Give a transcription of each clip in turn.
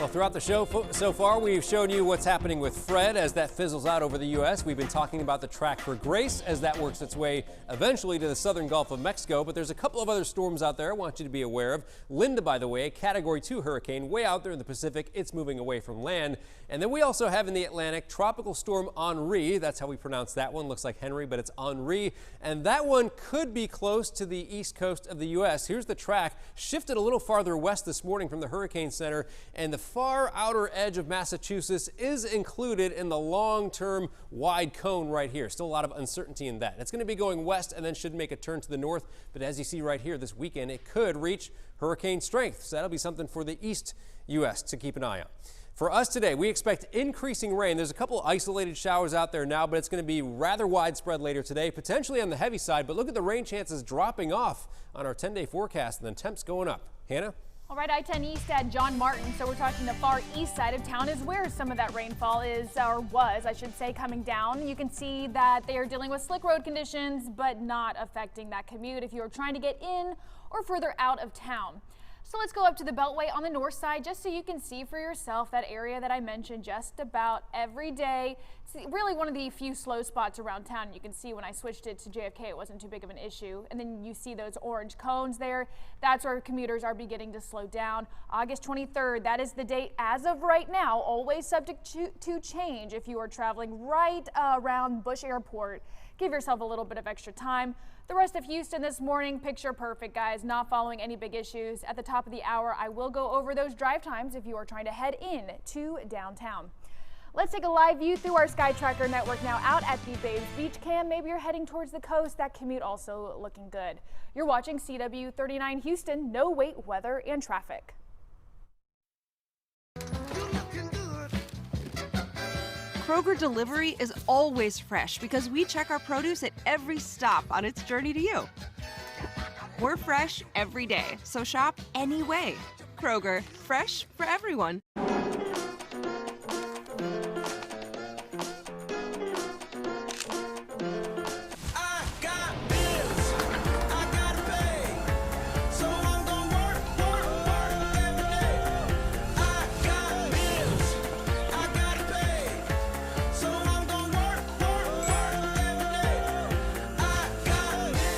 Well, throughout the show so far, we've shown you what's happening with Fred as that fizzles out over the U.S. We've been talking about the track for Grace as that works its way eventually to the southern Gulf of Mexico. But there's a couple of other storms out there I want you to be aware of. Linda, by the way, a Category 2 hurricane way out there in the Pacific. It's moving away from land. And then we also have in the Atlantic Tropical Storm Henri. That's how we pronounce that one. Looks like Henry, but it's Henri. And that one could be close to the east coast of the U.S. Here's the track. Shifted a little farther west this morning from the Hurricane Center, and the far outer edge of Massachusetts is included in the long-term wide cone right here. Still a lot of uncertainty in that. It's going to be going west and then should make a turn to the north. But as you see right here this weekend, it could reach hurricane strength. So that'll be something for the east U.S. to keep an eye on. For us today, we expect increasing rain. There's a couple isolated showers out there now, but it's going to be rather widespread later today, potentially on the heavy side. But look at the rain chances dropping off on our 10-day forecast, and then temps going up. Hannah? All right, I-10 East at John Martin. So we're talking the far east side of town is where some of that rainfall is, or was, I should say, coming down. You can see that they are dealing with slick road conditions, but not affecting that commute if you're trying to get in or further out of town. So let's go up to the Beltway on the north side just so you can see for yourself that area that I mentioned just about every day. It's really one of the few slow spots around town. You can see when I switched it to JFK, it wasn't too big of an issue. And then you see those orange cones there. That's where commuters are beginning to slow down. August 23rd, that is the date as of right now, always subject to change if you are traveling right around Bush Airport. Give yourself a little bit of extra time. The rest of Houston this morning, picture perfect, guys. Not following any big issues. At the top of the hour, I will go over those drive times if you are trying to head in to downtown. Let's take a live view through our Sky Tracker network now out at the Bays Beach Cam. Maybe you're heading towards the coast. That commute also looking good. You're watching CW39 Houston. No wait, weather and traffic. Kroger Delivery is always fresh because we check our produce at every stop on its journey to you. We're fresh every day, so shop any way. Kroger, fresh for everyone.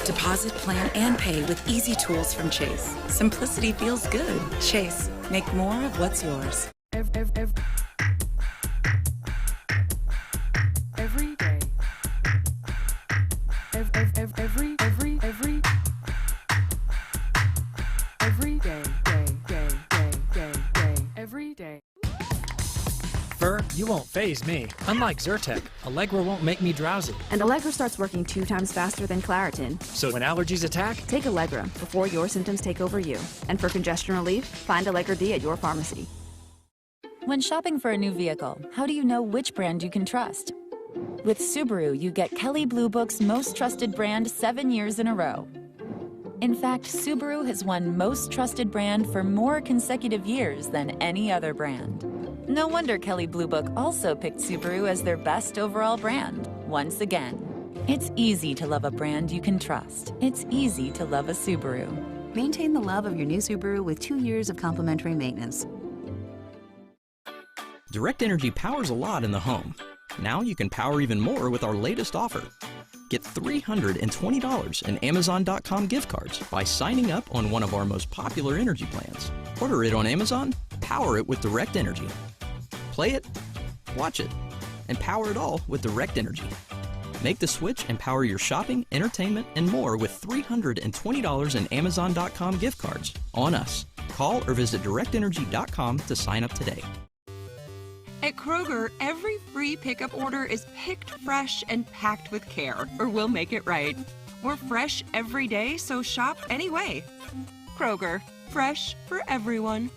Deposit, plan, and pay with easy tools from Chase. Simplicity feels good. Chase, make more of what's yours. Every day. Every day. Fur, you won't faze me. Unlike Zyrtec, Allegra won't make me drowsy. And Allegra starts working 2 times faster than Claritin. So when allergies attack, take Allegra before your symptoms take over you. And for congestion relief, find Allegra D at your pharmacy. When shopping for a new vehicle, how do you know which brand you can trust? With Subaru, you get Kelley Blue Book's most trusted brand 7 years in a row. In fact, Subaru has won most trusted brand for more consecutive years than any other brand. No wonder Kelley Blue Book also picked Subaru as their best overall brand, once again. It's easy to love a brand you can trust. It's easy to love a Subaru. Maintain the love of your new Subaru with 2 years of complimentary maintenance. Direct Energy powers a lot in the home. Now you can power even more with our latest offer. Get $320 in Amazon.com gift cards by signing up on one of our most popular energy plans. Order it on Amazon, power it with Direct Energy. Play it, watch it, and power it all with Direct Energy. Make the switch and power your shopping, entertainment, and more with $320 in Amazon.com gift cards on us. Call or visit directenergy.com to sign up today. At Kroger, every free pickup order is picked fresh and packed with care, or we'll make it right. We're fresh every day, so shop anyway. Kroger, fresh for everyone.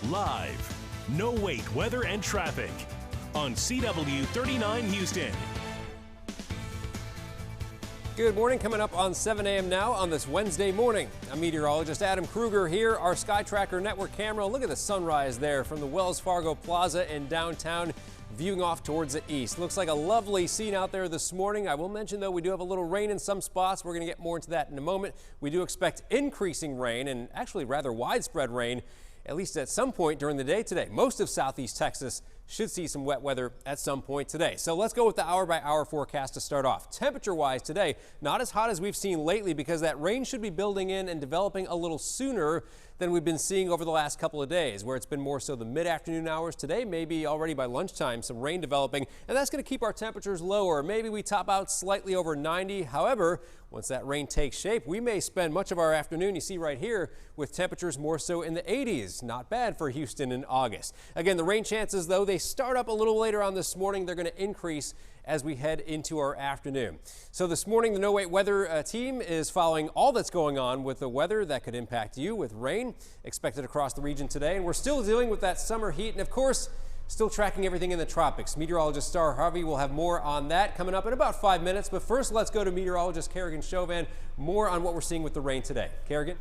Live, no wait, weather and traffic on CW39 Houston. Good morning. Coming up on 7 a.m. now on this Wednesday morning. I'm meteorologist Adam Kruger here. Our Sky Tracker network camera. Look at the sunrise there from the Wells Fargo Plaza in downtown. viewing off towards the east. Looks like a lovely scene out there this morning. I will mention, though, we do have a little rain in some spots. We're going to get more into that in a moment. We do expect increasing rain and actually rather widespread rain, at least at some point during the day today. Most of southeast Texas should see some wet weather at some point today. So let's go with the hour-by-hour forecast to start off. Temperature-wise today, not as hot as we've seen lately because that rain should be building in and developing a little sooner than we've been seeing over the last couple of days, where it's been more so the mid-afternoon hours. Today, maybe already by lunchtime, some rain developing, and that's going to keep our temperatures lower. Maybe we top out slightly over 90. However, once that rain takes shape, we may spend much of our afternoon, you see right here, with temperatures more so in the 80s. Not bad for Houston in August. Again, the rain chances, though, they start up a little later on this morning. They're going to increase as we head into our afternoon. So this morning, the No Wait Weather team is following all that's going on with the weather that could impact you with rain expected across the region today. And we're still dealing with that summer heat and, of course, still tracking everything in the tropics. Meteorologist Star Harvey will have more on that coming up in about 5 minutes. But first, let's go to meteorologist Kerrigan Chauvin. More on what we're seeing with the rain today. Kerrigan?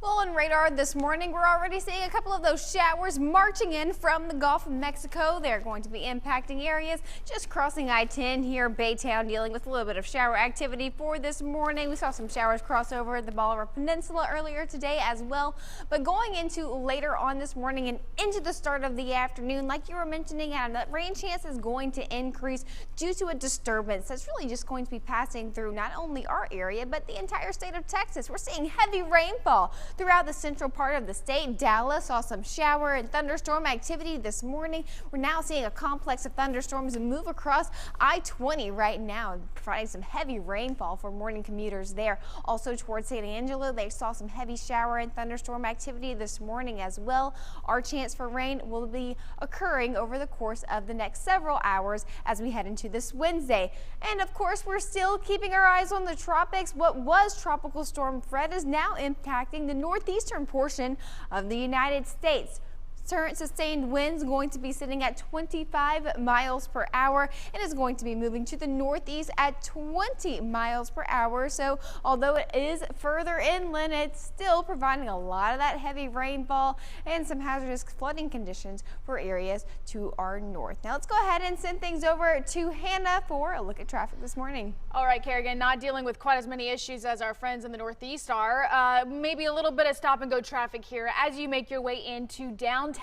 Well, on radar this morning, we're already seeing a couple of those showers marching in from the Gulf of Mexico. They're going to be impacting areas just crossing I-10 here, Baytown, dealing with a little bit of shower activity for this morning. We saw some showers cross over the Bolivar Peninsula earlier today as well. But going into later on this morning and into the start of the afternoon, like you were mentioning, Adam, that rain chance is going to increase due to a disturbance that's really just going to be passing through not only our area, but the entire state of Texas. We're seeing heavy rainfall throughout the central part of the state. Dallas saw some shower and thunderstorm activity this morning. We're now seeing a complex of thunderstorms move across I-20 right now, providing some heavy rainfall for morning commuters there. Also towards San Angelo, they saw some heavy shower and thunderstorm activity this morning as well. Our chance for rain will be occurring over the course of the next several hours as we head into this Wednesday. And of course, we're still keeping our eyes on the tropics. What was Tropical Storm Fred is now impacting the northeastern portion of the United States. Current sustained winds going to be sitting at 25 miles per hour and is going to be moving to the northeast at 20 miles per hour. So although it is further inland, it's still providing a lot of that heavy rainfall and some hazardous flooding conditions for areas to our north. Now let's go ahead and send things over to Hannah for a look at traffic this morning. All right, Kerrigan, not dealing with quite as many issues as our friends in the northeast are. Maybe a little bit of stop and go traffic here as you make your way into downtown.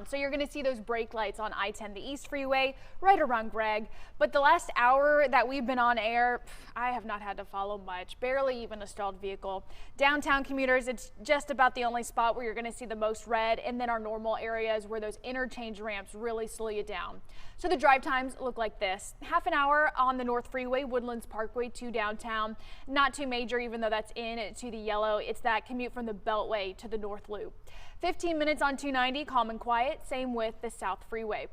So you're going to see those brake lights on I-10, the East Freeway, right around Gregg. But the last hour that we've been on air, I have not had to follow much, barely even a stalled vehicle. Downtown commuters, it's just about the only spot where you're going to see the most red, and then our normal areas where those interchange ramps really slow you down. So the drive times look like this. Half an hour on the North Freeway, Woodlands Parkway to downtown. Not too major, even though that's in to the yellow. It's that commute from the Beltway to the North Loop. 15 minutes on 290, calm and quiet. Same with the South Freeway.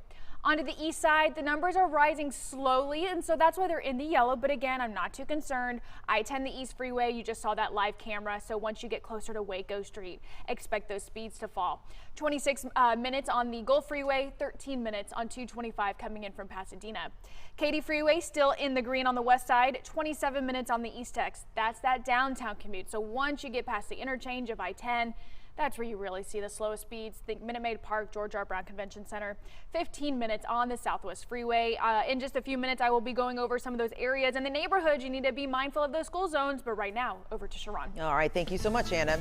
Onto the east side, the numbers are rising slowly, and so that's why they're in the yellow. But again, I'm not too concerned. I-10, the East Freeway, you just saw that live camera. So once you get closer to Waco Street, expect those speeds to fall. 26 minutes on the Gulf Freeway, 13 minutes on 225 coming in from Pasadena. Katy Freeway still in the green on the west side, 27 minutes on the East Tex. That's that downtown commute. So once you get past the interchange of I-10, that's where you really see the slowest speeds. Think Minute Maid Park, George R. Brown Convention Center. 15 minutes on the Southwest Freeway. In just a few minutes, I will be going over some of those areas and the neighborhoods. You need to be mindful of those school zones. But right now, over to Sharon. All right, thank you so much, Anna.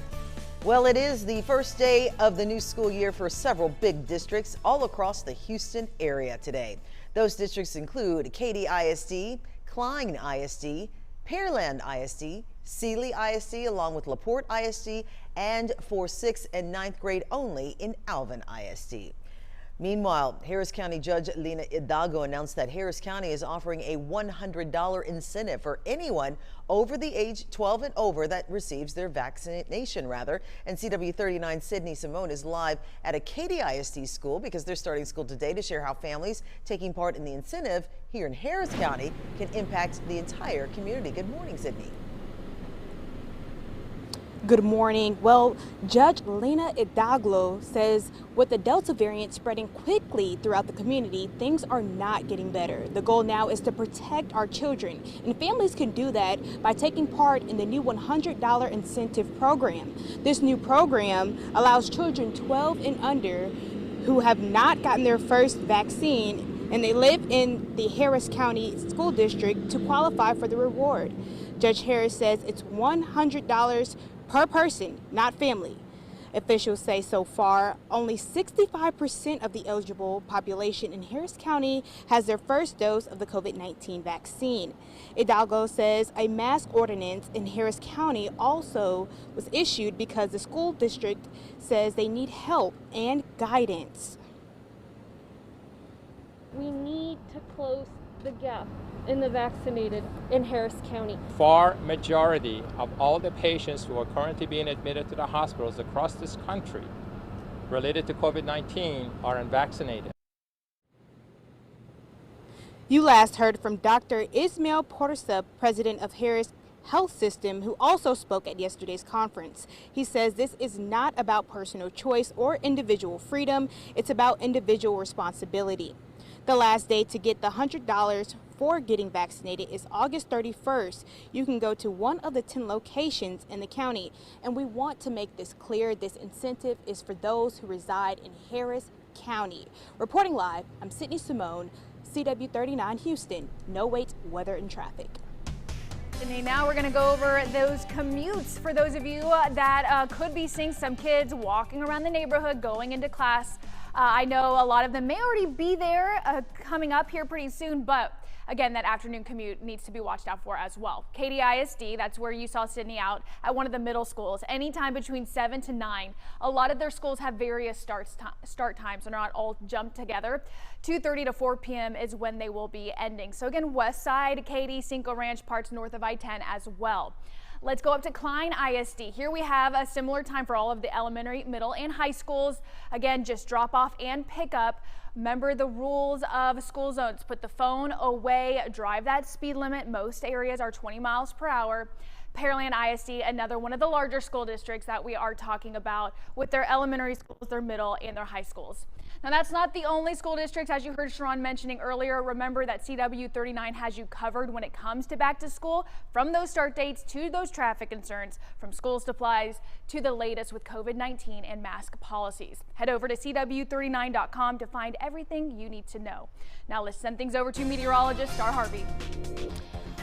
Well, it is the first day of the new school year for several big districts all across the Houston area today. Those districts include Katy ISD, Klein ISD, Pearland ISD, Sealy ISD, along with LaPorte ISD, and for 6th and 9th grade only in Alvin ISD. Meanwhile, Harris County Judge Lina Hidalgo announced that Harris County is offering a $100 incentive for anyone over the age 12 and over that receives their vaccination, And CW39 Sydney Simone is live at a Katy ISD school because they're starting school today to share how families taking part in the incentive here in Harris County can impact the entire community. Good morning, Sydney. Good morning. Well, Judge Lina Hidalgo says with the Delta variant spreading quickly throughout the community, things are not getting better. The goal now is to protect our children, and families can do that by taking part in the new $100 incentive program. This new program allows children 12 and under who have not gotten their first vaccine and they live in the Harris County School District to qualify for the reward. Judge Harris says it's $100 per person, not family. Officials say so far, only 65% of the eligible population in Harris County has their first dose of the COVID-19 vaccine. Hidalgo says a mask ordinance in Harris County also was issued because the school district says they need help and guidance. We need to close the gap in the vaccinated in Harris County. Far majority of all the patients who are currently being admitted to the hospitals across this country related to COVID-19 are unvaccinated. You last heard from Dr. Ismail Portasa, president of Harris Health System, who also spoke at yesterday's conference. He says this is not about personal choice or individual freedom, it's about individual responsibility. The last day to get the $100 for getting vaccinated is August 31st. You can go to one of the 10 locations in the county. And we want to make this clear. This incentive is for those who reside in Harris County. Reporting live, I'm Sydney Simone, CW39 Houston. No wait, weather and traffic. And now we're going to go over those commutes for those of you that could be seeing some kids walking around the neighborhood going into class. I know a lot of them may already be there coming up here pretty soon, but again, that afternoon commute needs to be watched out for as well. Katy ISD, that's where you saw Sydney out at one of the middle schools, anytime between 7 to 9. A lot of their schools have various start times, so not all jumped together. 2:30 to 4 p.m. is when they will be ending. So again, West Side, Katy, Cinco Ranch, parts north of I-10 as well. Let's go up to Klein ISD. Here we have a similar time for all of the elementary, middle, and high schools. Again, just drop off and pick up. Remember the rules of school zones. Put the phone away, drive that speed limit. Most areas are 20 miles per hour. Pearland ISD, another one of the larger school districts that we are talking about with their elementary schools, their middle, and their high schools. Now, that's not the only school district, as you heard Sharon mentioning earlier. Remember that CW39 has you covered when it comes to back to school, from those start dates to those traffic concerns, from school supplies to the latest with COVID-19 and mask policies. Head over to CW39.com to find everything you need to know. Now let's send things over to meteorologist Star Harvey.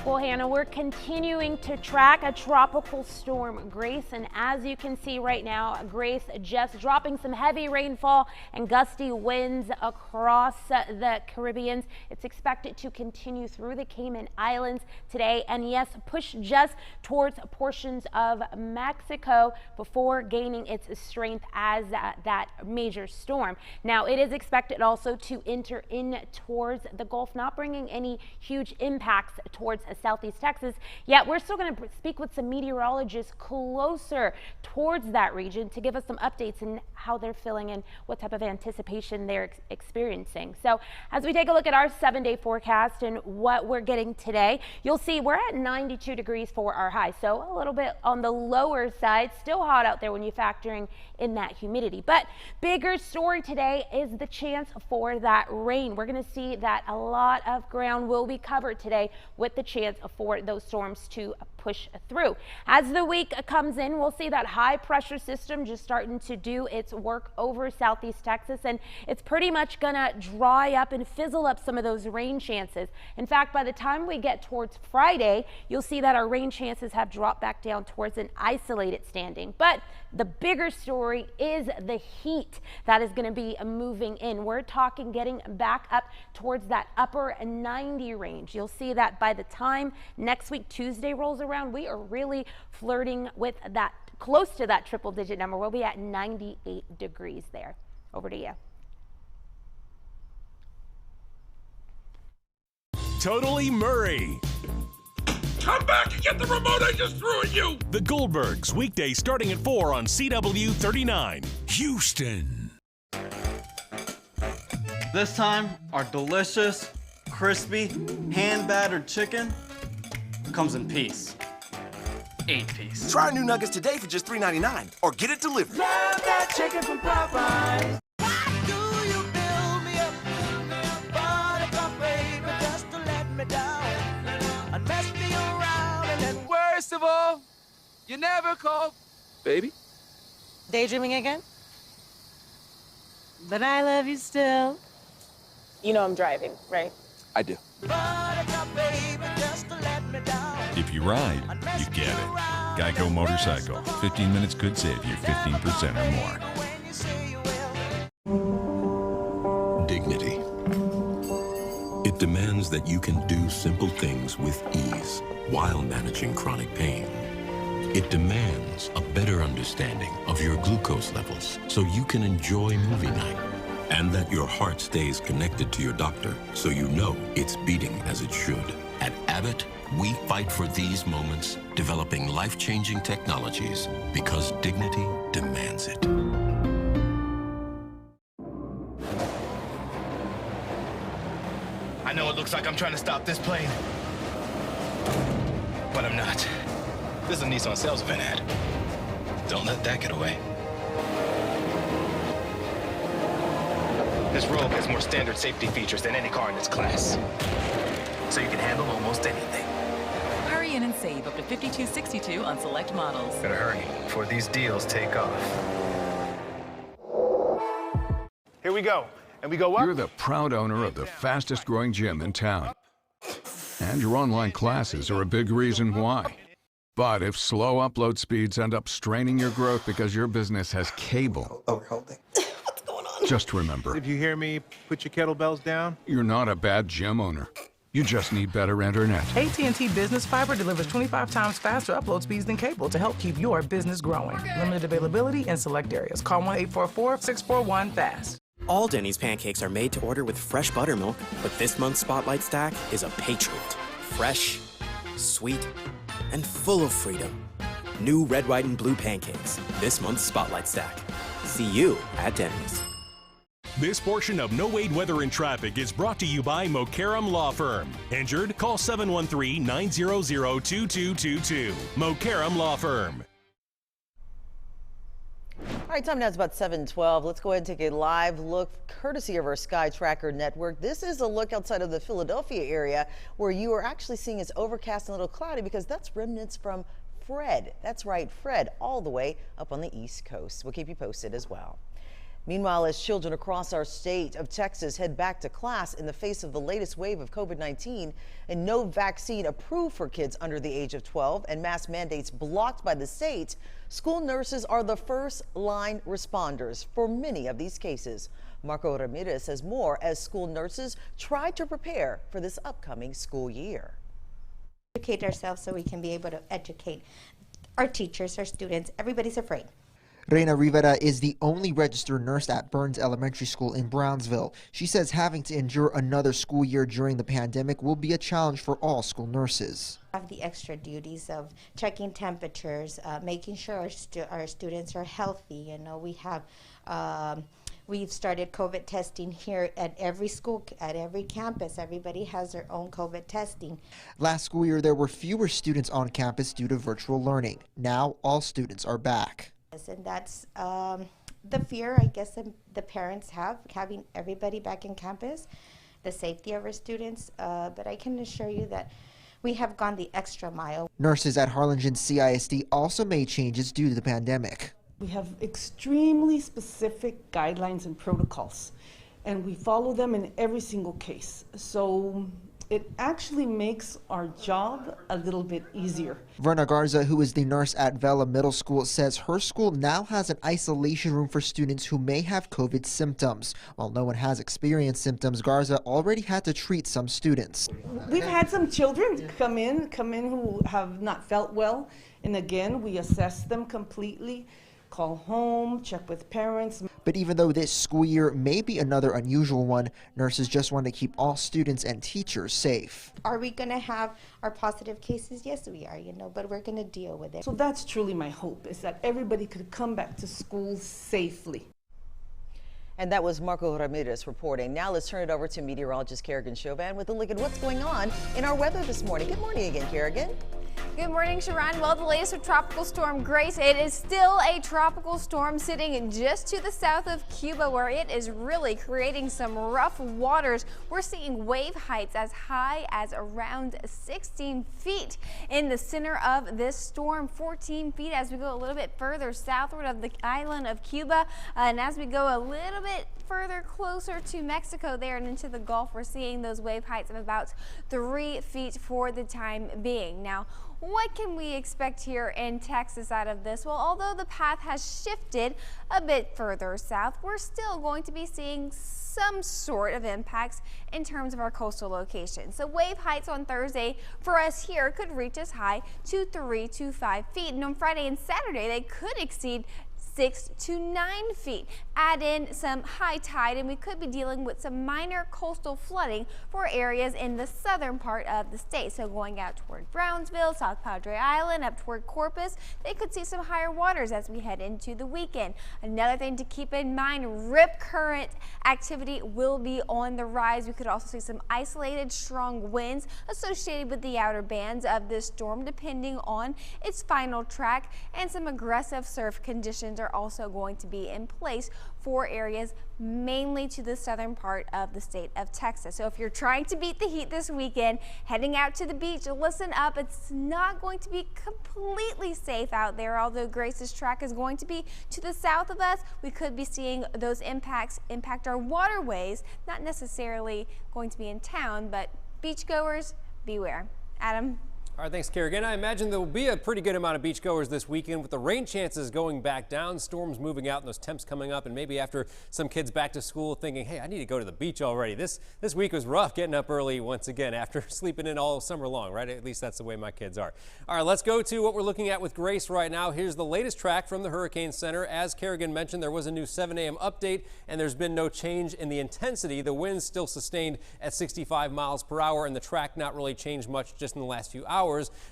Well, Hannah, we're continuing to track a tropical storm, Grace, and as you can see right now, Grace just dropping some heavy rainfall and gusty winds across the Caribbean. It's expected to continue through the Cayman Islands today, and yes, push just towards portions of Mexico before gaining its strength as that major storm. Now, it is expected also to enter in towards the Gulf, not bringing any huge impacts towards Southeast Texas, yet we're still going to speak with some meteorologists closer towards that region to give us some updates on how they're feeling and what type of anticipation they're experiencing. So as we take a look at our 7-day forecast and what we're getting today, you'll see we're at 92 degrees for our high, so a little bit on the lower side, still hot out there when you're factoring in that humidity. But bigger story today is the chance for that rain. We're going to see that a lot of ground will be covered today with the chance for those storms to push through. As the week comes in, we'll see that high pressure system just starting to do its work over Southeast Texas, and it's pretty much gonna dry up and fizzle up some of those rain chances. In fact, by the time we get towards Friday, you'll see that our rain chances have dropped back down towards an isolated standing. But the bigger story is the heat that is going to be moving in. We're talking getting back up towards that upper 90 range. You'll see that by the time next week Tuesday rolls around, we are really flirting with that, close to that triple digit number. We'll be at 98 degrees there. Over to you. Totally Murray. Come back and get the remote I just threw at you! The Goldbergs, weekdays starting at 4 on CW39. Houston. This time, our delicious, crispy, hand-battered chicken comes in piece. 8-piece. Try our new nuggets today for just $3.99 or get it delivered. Love that chicken from Popeyes. First of all, you never call, baby. Daydreaming again? But I love you still. You know I'm driving, right? I do. If you ride, you get it. Geico Motorcycle. 15 minutes could save you 15% or more. Dignity. It demands that you can do simple things with ease while managing chronic pain. It demands a better understanding of your glucose levels so you can enjoy movie night, and that your heart stays connected to your doctor so you know it's beating as it should. At Abbott, we fight for these moments, developing life-changing technologies because dignity demands it. I know it looks like I'm trying to stop this plane, but I'm not. This is a Nissan sales event ad. Don't let that get away. This Rogue has more standard safety features than any car in its class, so you can handle almost anything. Hurry in and save up to $52.62 on select models. Better hurry before these deals take off. Here we go. And we go up. You're the proud owner of the fastest growing gym in town. And your online classes are a big reason why. But if slow upload speeds end up straining your growth because your business has cable, What's going on? Just remember, If you hear me, put your kettlebells down. you're not a bad gym owner. You just need better internet. AT&T Business Fiber delivers 25 times faster upload speeds than cable to help keep your business growing. Limited availability in select areas. Call 1-844-641-FAST. All Denny's pancakes are made to order with fresh buttermilk, but this month's Spotlight Stack is a Patriot. Fresh, sweet, and full of freedom. New red, white, and blue pancakes. This month's Spotlight Stack. See you at Denny's. This portion of No Wait Weather and Traffic is brought to you by Mokaram Law Firm. Injured? Call 713-900-2222. Mokaram Law Firm. All right, time now is about 7:12. Let's go ahead and take a live look courtesy of our Sky Tracker network. This is a look outside of the Philadelphia area where you are actually seeing it's overcast and a little cloudy because that's remnants from Fred. That's right, Fred, all the way up on the East Coast. We'll keep you posted as well. Meanwhile, as children across our state of Texas head back to class in the face of the latest wave of COVID-19 and no vaccine approved for kids under the age of 12 and mask mandates blocked by the state, school nurses are the first line responders for many of these cases. Marco Ramirez says more as school nurses try to prepare for this upcoming school year. Educate ourselves so we can be able to educate our teachers, our students. Everybody's afraid. Reina Rivera is the only registered nurse at Burns Elementary School in Brownsville. She says having to endure another school year during the pandemic will be a challenge for all school nurses. Have the extra duties of checking temperatures, making sure our students are healthy. You know, we have we've started COVID testing here at every school, at every campus. Everybody has their own COVID testing. Last school year, there were fewer students on campus due to virtual learning. Now, all students are back. And that's the fear, I guess, the parents have, having everybody back in campus, the safety of our students. But I can assure you that we have gone the extra mile. Nurses at Harlingen CISD also made changes due to the pandemic. We have extremely specific guidelines and protocols, and we follow them in every single case. So it actually makes our job a little bit easier. Verna Garza, who is the nurse at Vela Middle School, says her school now has an isolation room for students who may have COVID symptoms. While no one has experienced symptoms, Garza already had to treat some students. We've had some children come in who have not felt well, and again, we assess them completely, call home, check with parents. But even though this school year may be another unusual one, nurses just want to keep all students and teachers safe. Are we going to have our positive cases? Yes, we are, you know, but we're going to deal with it. So that's truly my hope, is that everybody could come back to school safely. And that was Marco Ramirez reporting. Now let's turn it over to meteorologist Kerrigan Chauvin with a look at what's going on in our weather this morning. Good morning again, Kerrigan. Good morning, Sharon. Well, the latest of Tropical Storm Grace. It is still a tropical storm sitting just to the south of Cuba, where it is really creating some rough waters. We're seeing wave heights as high as around 16 feet in the center of this storm, 14 feet as we go a little bit further southward of the island of Cuba. And as we go a little bit further closer to Mexico there and into the Gulf, we're seeing those wave heights of about 3 feet for the time being. Now, what can we expect here in Texas out of this? Well, although the path has shifted a bit further south, we're still going to be seeing some sort of impacts in terms of our coastal locations. So wave heights on Thursday for us here could reach as high to 3 to 5 feet. And on Friday and Saturday, they could exceed 6 to 9 feet. Add in some high tide and we could be dealing with some minor coastal flooding for areas in the southern part of the state. So going out toward Brownsville, South Padre Island, up toward Corpus, they could see some higher waters as we head into the weekend. Another thing to keep in mind, rip current activity will be on the rise. We could also see some isolated strong winds associated with the outer bands of this storm depending on its final track, and some aggressive surf conditions are also going to be in place for areas mainly to the southern part of the state of Texas. So if you're trying to beat the heat this weekend, heading out to the beach, listen up. It's not going to be completely safe out there. Although Grace's track is going to be to the south of us, we could be seeing those impacts impact our waterways, not necessarily going to be in town, but beachgoers, beware. Adam? All right, thanks, Kerrigan. I imagine there will be a pretty good amount of beachgoers this weekend with the rain chances going back down, storms moving out, and those temps coming up, and maybe after some kids back to school thinking, hey, I need to go to the beach already. This week was rough getting up early once again after sleeping in all summer long, right? At least that's the way my kids are. All right, let's go to what we're looking at with Grace right now. Here's the latest track from the Hurricane Center. As Kerrigan mentioned, there was a new 7 a.m. update, and there's been no change in the intensity. The wind's still sustained at 65 miles per hour, and the track not really changed much just in the last few hours.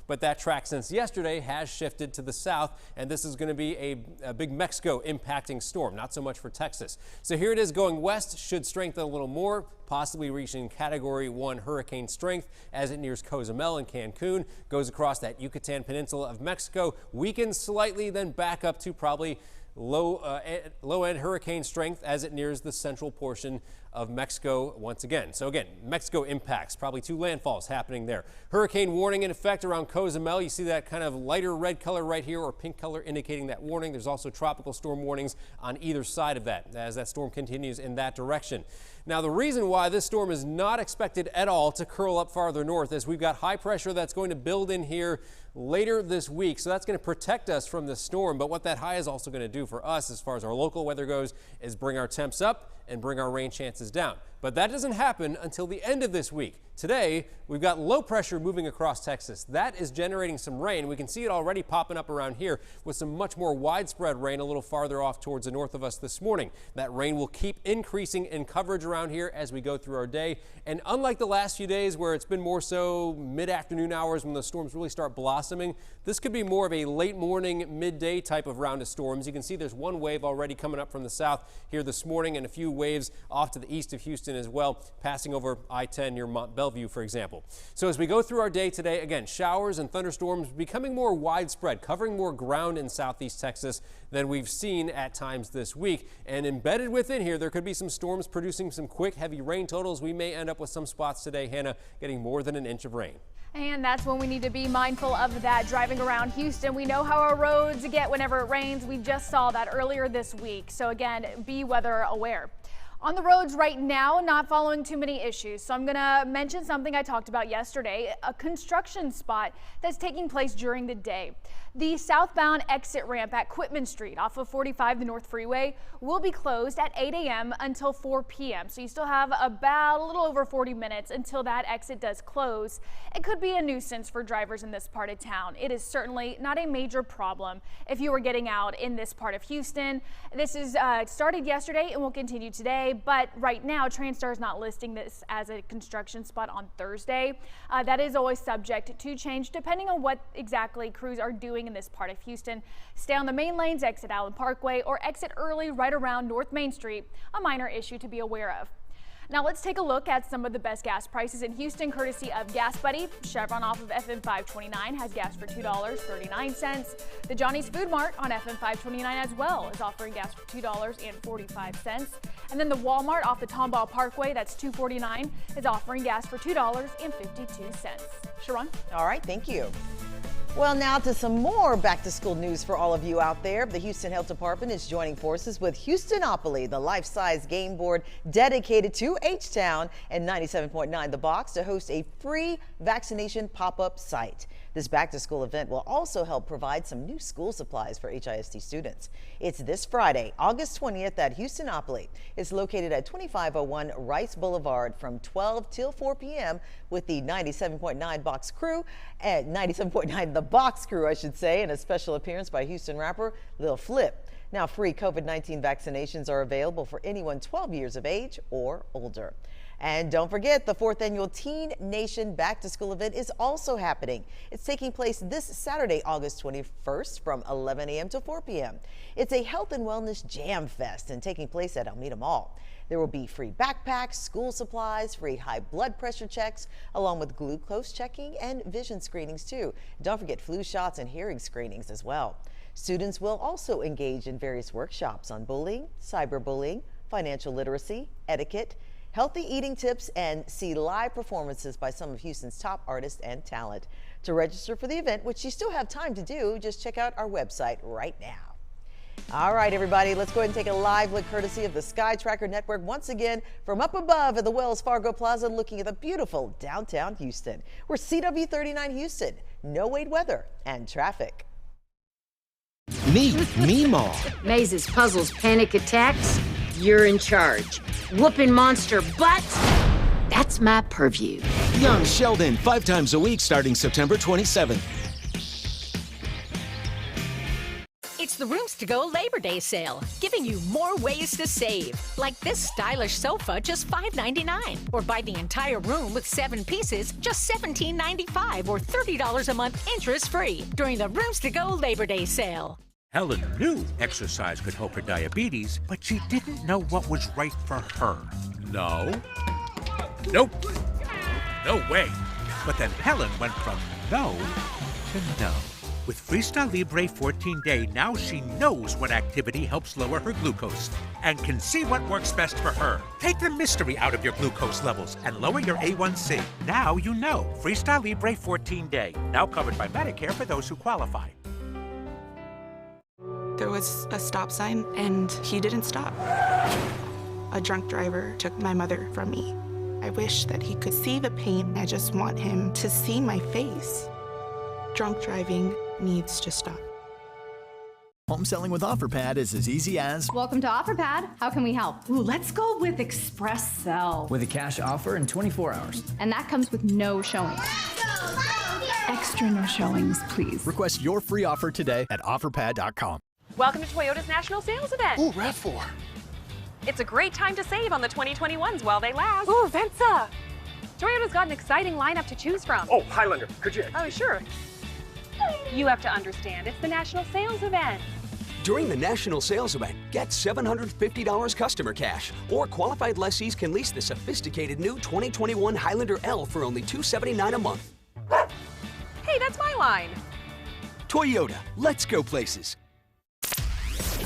But that track since yesterday has shifted to the south, and this is going to be a big Mexico impacting storm, not so much for Texas. So here it is going west, should strengthen a little more, possibly reaching Category 1 hurricane strength as it nears Cozumel and Cancun, goes across that Yucatan Peninsula of Mexico, weakens slightly, then back up to probably low-end hurricane strength as it nears the central portion of Mexico once again. So again, Mexico impacts, probably 2 landfalls happening there. Hurricane warning in effect around Cozumel. You see that kind of lighter red color right here, or pink color indicating that warning. There's also tropical storm warnings on either side of that as that storm continues in that direction. Now, the reason why this storm is not expected at all to curl up farther north is we've got high pressure that's going to build in here later this week. So that's going to protect us from the storm. But what that high is also going to do for us as far as our local weather goes is bring our temps up and bring our rain chances down. But that doesn't happen until the end of this week. Today, we've got low pressure moving across Texas. That is generating some rain. We can see it already popping up around here with some much more widespread rain a little farther off towards the north of us this morning. That rain will keep increasing in coverage around here as we go through our day. And unlike the last few days where it's been more so mid-afternoon hours when the storms really start blossoming, this could be more of a late morning, midday type of round of storms. You can see there's one wave already coming up from the south here this morning and a few waves off to the east of Houston as well, passing over I-10 near Mont Bellevue, for example. So as we go through our day today, again, showers and thunderstorms becoming more widespread, covering more ground in southeast Texas than we've seen at times this week. And embedded within here, there could be some storms producing some quick, heavy rain totals. We may end up with some spots today, Hannah, getting more than an inch of rain. And that's when we need to be mindful of that driving around Houston. We know how our roads get whenever it rains. We just saw that earlier this week. So again, be weather aware. On the roads right now, not following too many issues. So I'm going to mention something I talked about yesterday, a construction spot that's taking place during the day. The southbound exit ramp at Quitman Street off of 45, the North Freeway, will be closed at 8 a.m. until 4 p.m. So you still have about a little over 40 minutes until that exit does close. It could be a nuisance for drivers in this part of town. It is certainly not a major problem if you were getting out in this part of Houston. This is started yesterday and will continue today, but right now Transtar is not listing this as a construction spot on Thursday. That is always subject to change depending on what exactly crews are doing in this part of Houston. Stay on the main lanes, exit Allen Parkway, or exit early right around North Main Street, a minor issue to be aware of. Now let's take a look at some of the best gas prices in Houston, courtesy of Gas Buddy. Chevron off of FM 529 has gas for $2.39. The Johnny's Food Mart on FM 529 as well is offering gas for $2.45. And then the Walmart off the Tomball Parkway, that's $2.49, is offering gas for $2.52. Sharon? All right, thank you. Well, now to some more back-to-school news for all of you out there. The Houston Health Department is joining forces with Houstonopoly, the life-size game board dedicated to H-Town and 97.9 The Box, to host a free vaccination pop-up site. This back-to-school event will also help provide some new school supplies for HISD students. It's this Friday, August 20th at Houstonopoly. It's located at 2501 Rice Boulevard from 12 till 4 p.m. with the 97.9 Box crew and 97.9 The Box crew, I should say, and a special appearance by Houston rapper Lil Flip. Now, free COVID-19 vaccinations are available for anyone 12 years of age or older. And don't forget, the 4th annual Teen Nation Back to School event is also happening. It's taking place this Saturday, August 21st from 11 a.m. to 4 p.m. It's a health and wellness jam fest and taking place at Almeida Mall. There will be free backpacks, school supplies, free high blood pressure checks, along with glucose checking and vision screenings too. Don't forget flu shots and hearing screenings as well. Students will also engage in various workshops on bullying, cyberbullying, financial literacy, etiquette, healthy eating tips, and see live performances by some of Houston's top artists and talent. To register for the event, which you still have time to do, just check out our website right now. All right, everybody, let's go ahead and take a live look courtesy of the Sky Tracker Network once again from up above at the Wells Fargo Plaza, looking at the beautiful downtown Houston. We're CW39 Houston, no wait weather and traffic. Meet Meemaw. Mazes, puzzles, panic attacks. You're in charge. Whooping monster butts. That's my purview. Young Sheldon, 5 times a week starting September 27th. It's the Rooms to Go Labor Day sale, giving you more ways to save. Like this stylish sofa, just $5.99. Or buy the entire room with 7 pieces, just $17.95 or $30 a month interest-free during the Rooms to Go Labor Day sale. Helen knew exercise could help her diabetes, but she didn't know what was right for her. No. Nope. No way. But then Helen went from no to no. With Freestyle Libre 14-Day, now she knows what activity helps lower her glucose and can see what works best for her. Take the mystery out of your glucose levels and lower your A1C. Now you know. Freestyle Libre 14-Day, now covered by Medicare for those who qualify. There was a stop sign, and he didn't stop. A drunk driver took my mother from me. I wish that he could see the pain. I just want him to see my face. Drunk driving needs to stop. Home selling with OfferPad is as easy as... Welcome to OfferPad. How can we help? Ooh, let's go with Express Sell. With a cash offer in 24 hours. And that comes with no showings. Extra no showings, please. Request your free offer today at OfferPad.com. Welcome to Toyota's National Sales Event. Ooh, RAV4. It's a great time to save on the 2021s while they last. Ooh, Venza. Toyota's got an exciting lineup to choose from. Oh, Highlander, could you? Oh, sure. You have to understand, it's the National Sales Event. During the National Sales Event, get $750 customer cash, or qualified lessees can lease the sophisticated new 2021 Highlander L for only $279 a month. Hey, that's my line. Toyota, let's go places.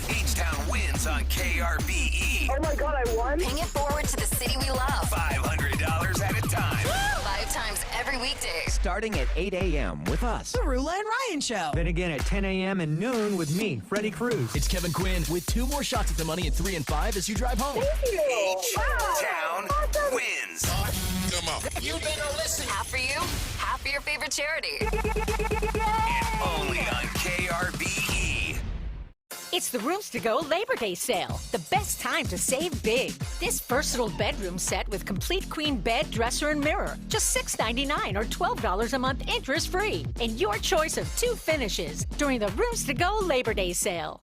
H-Town wins on KRBE. Oh my God, I won? Paying it forward to the city we love. $500 at a time. 5 times every weekday. Starting at 8 a.m. with us. The Rula and Ryan Show. Then again at 10 a.m. and noon with me, Freddie Cruz. It's Kevin Quinn with 2 more shots at the money at 3 and 5 as you drive home. Thank you. H-Town wins. Come on. You better listen. Half for you, half for your favorite charity. And only on KRBE. It's the Rooms to Go Labor Day sale. The best time to save big. This versatile bedroom set with complete queen bed, dresser, and mirror. Just $6.99 or $12 a month interest free. And your choice of 2 finishes during the Rooms to Go Labor Day sale.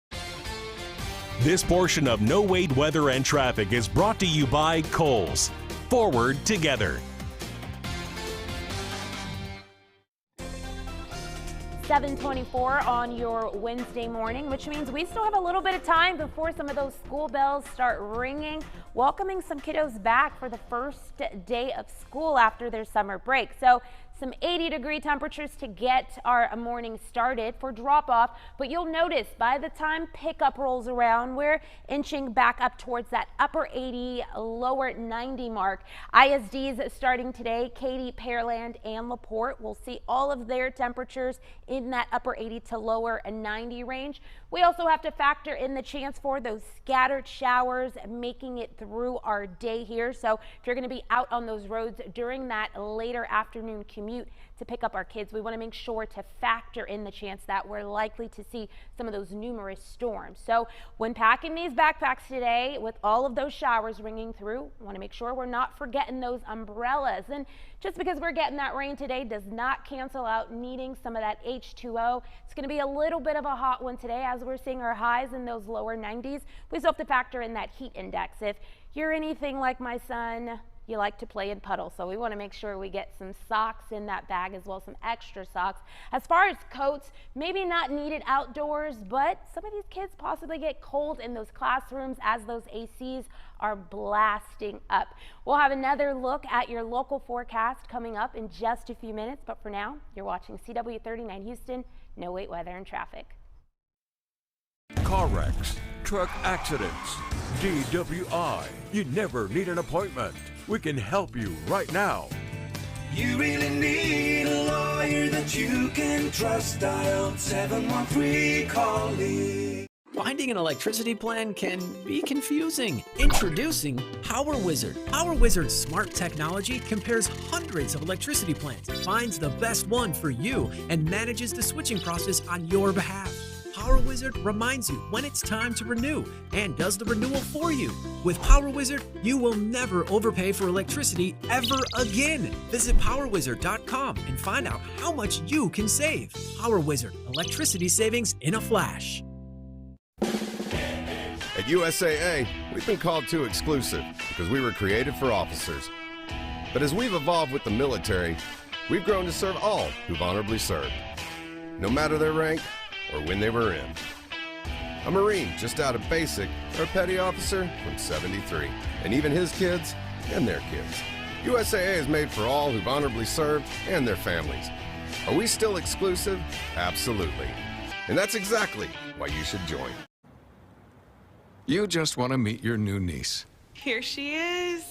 This portion of No Wait Weather and Traffic is brought to you by Kohl's. Forward together. 7:24 on your Wednesday morning, which means we still have a little bit of time before some of those school bells start ringing, welcoming some kiddos back for the first day of school after their summer break. So some 80-degree temperatures to get our morning started for drop-off, but you'll notice by the time pickup rolls around, we're inching back up towards that upper 80, lower 90 mark. ISDs starting today, Katy, Pearland, and LaPorte will see all of their temperatures in that upper 80 to lower 90 range. We also have to factor in the chance for those scattered showers making it through our day here. So if you're going to be out on those roads during that later afternoon commute to pick up our kids, we want to make sure to factor in the chance that we're likely to see some of those numerous storms. So when packing these backpacks today with all of those showers ringing through, we want to make sure we're not forgetting those umbrellas. And just because we're getting that rain today does not cancel out needing some of that H2O. It's going to be a little bit of a hot one today as we're seeing our highs in those lower 90s. We still have to factor in that heat index. If you're anything like my son, you like to play in puddles, so we want to make sure we get some socks in that bag as well, some extra socks. As far as coats, maybe not needed outdoors, but some of these kids possibly get cold in those classrooms as those ACs are blasting up. We'll have another look at your local forecast coming up in just a few minutes, but for now, you're watching CW39 Houston, No Wait Weather and Traffic. Car wrecks, truck accidents, DWI. You never need an appointment. We can help you right now. You really need a lawyer that you can trust. Dial 713-CALL-E. Finding an electricity plan can be confusing. Introducing Power Wizard. Power Wizard's smart technology compares hundreds of electricity plans, finds the best one for you, and manages the switching process on your behalf. Power Wizard reminds you when it's time to renew and does the renewal for you. With Power Wizard, you will never overpay for electricity ever again. Visit PowerWizard.com and find out how much you can save. Power Wizard, electricity savings in a flash. At USAA, we've been called too exclusive because we were created for officers. But as we've evolved with the military, we've grown to serve all who've honorably served, no matter their rank or when they were in. A Marine just out of basic or a petty officer from 73, and even his kids and their kids. USAA is made for all who've honorably served and their families. Are we still exclusive? Absolutely. And that's exactly why you should join. You just want to meet your new niece. Here she is.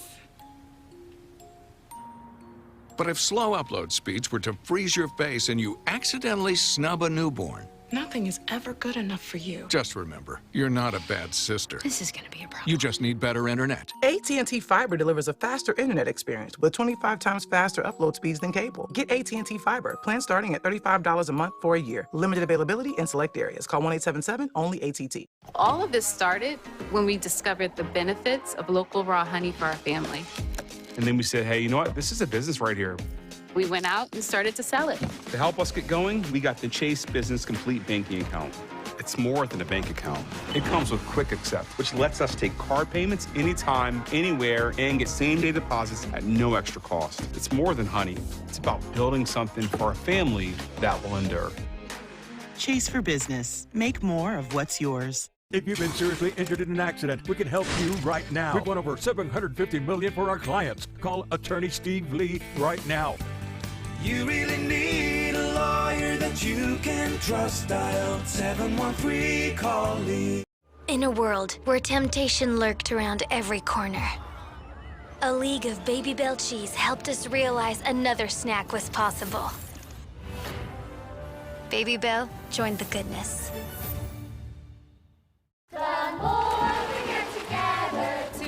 But if slow upload speeds were to freeze your face and you accidentally snub a newborn, Nothing is ever good enough for you. just remember, you're not a bad sister. This is gonna be a problem. You just need better internet. AT&T Fiber delivers a faster internet experience with 25 times faster upload speeds than cable. Get AT&T Fiber. Plan starting at $35 a month for a year. Limited availability in select areas. Call 1-877 only ATT. All of this started when we discovered the benefits of local raw honey for our family. And then we said, hey, you know what? This is a business right here. We went out and started to sell it. To help us get going, we got the Chase Business Complete Banking Account. It's more than a bank account. It comes with Quick Accept, which lets us take card payments anytime, anywhere, and get same-day deposits at no extra cost. It's more than honey. It's about building something for a family that will endure. Chase for Business. Make more of what's yours. If you've been seriously injured in an accident, we can help you right now. We've won over $750 million for our clients. Call Attorney Steve Lee right now. You really need a lawyer that you can trust. Dial 713-CALL-E. In a world where temptation lurked around every corner, a league of Baby Bell cheese helped us realize another snack was possible. Baby Bell joined the goodness. The more we get together, the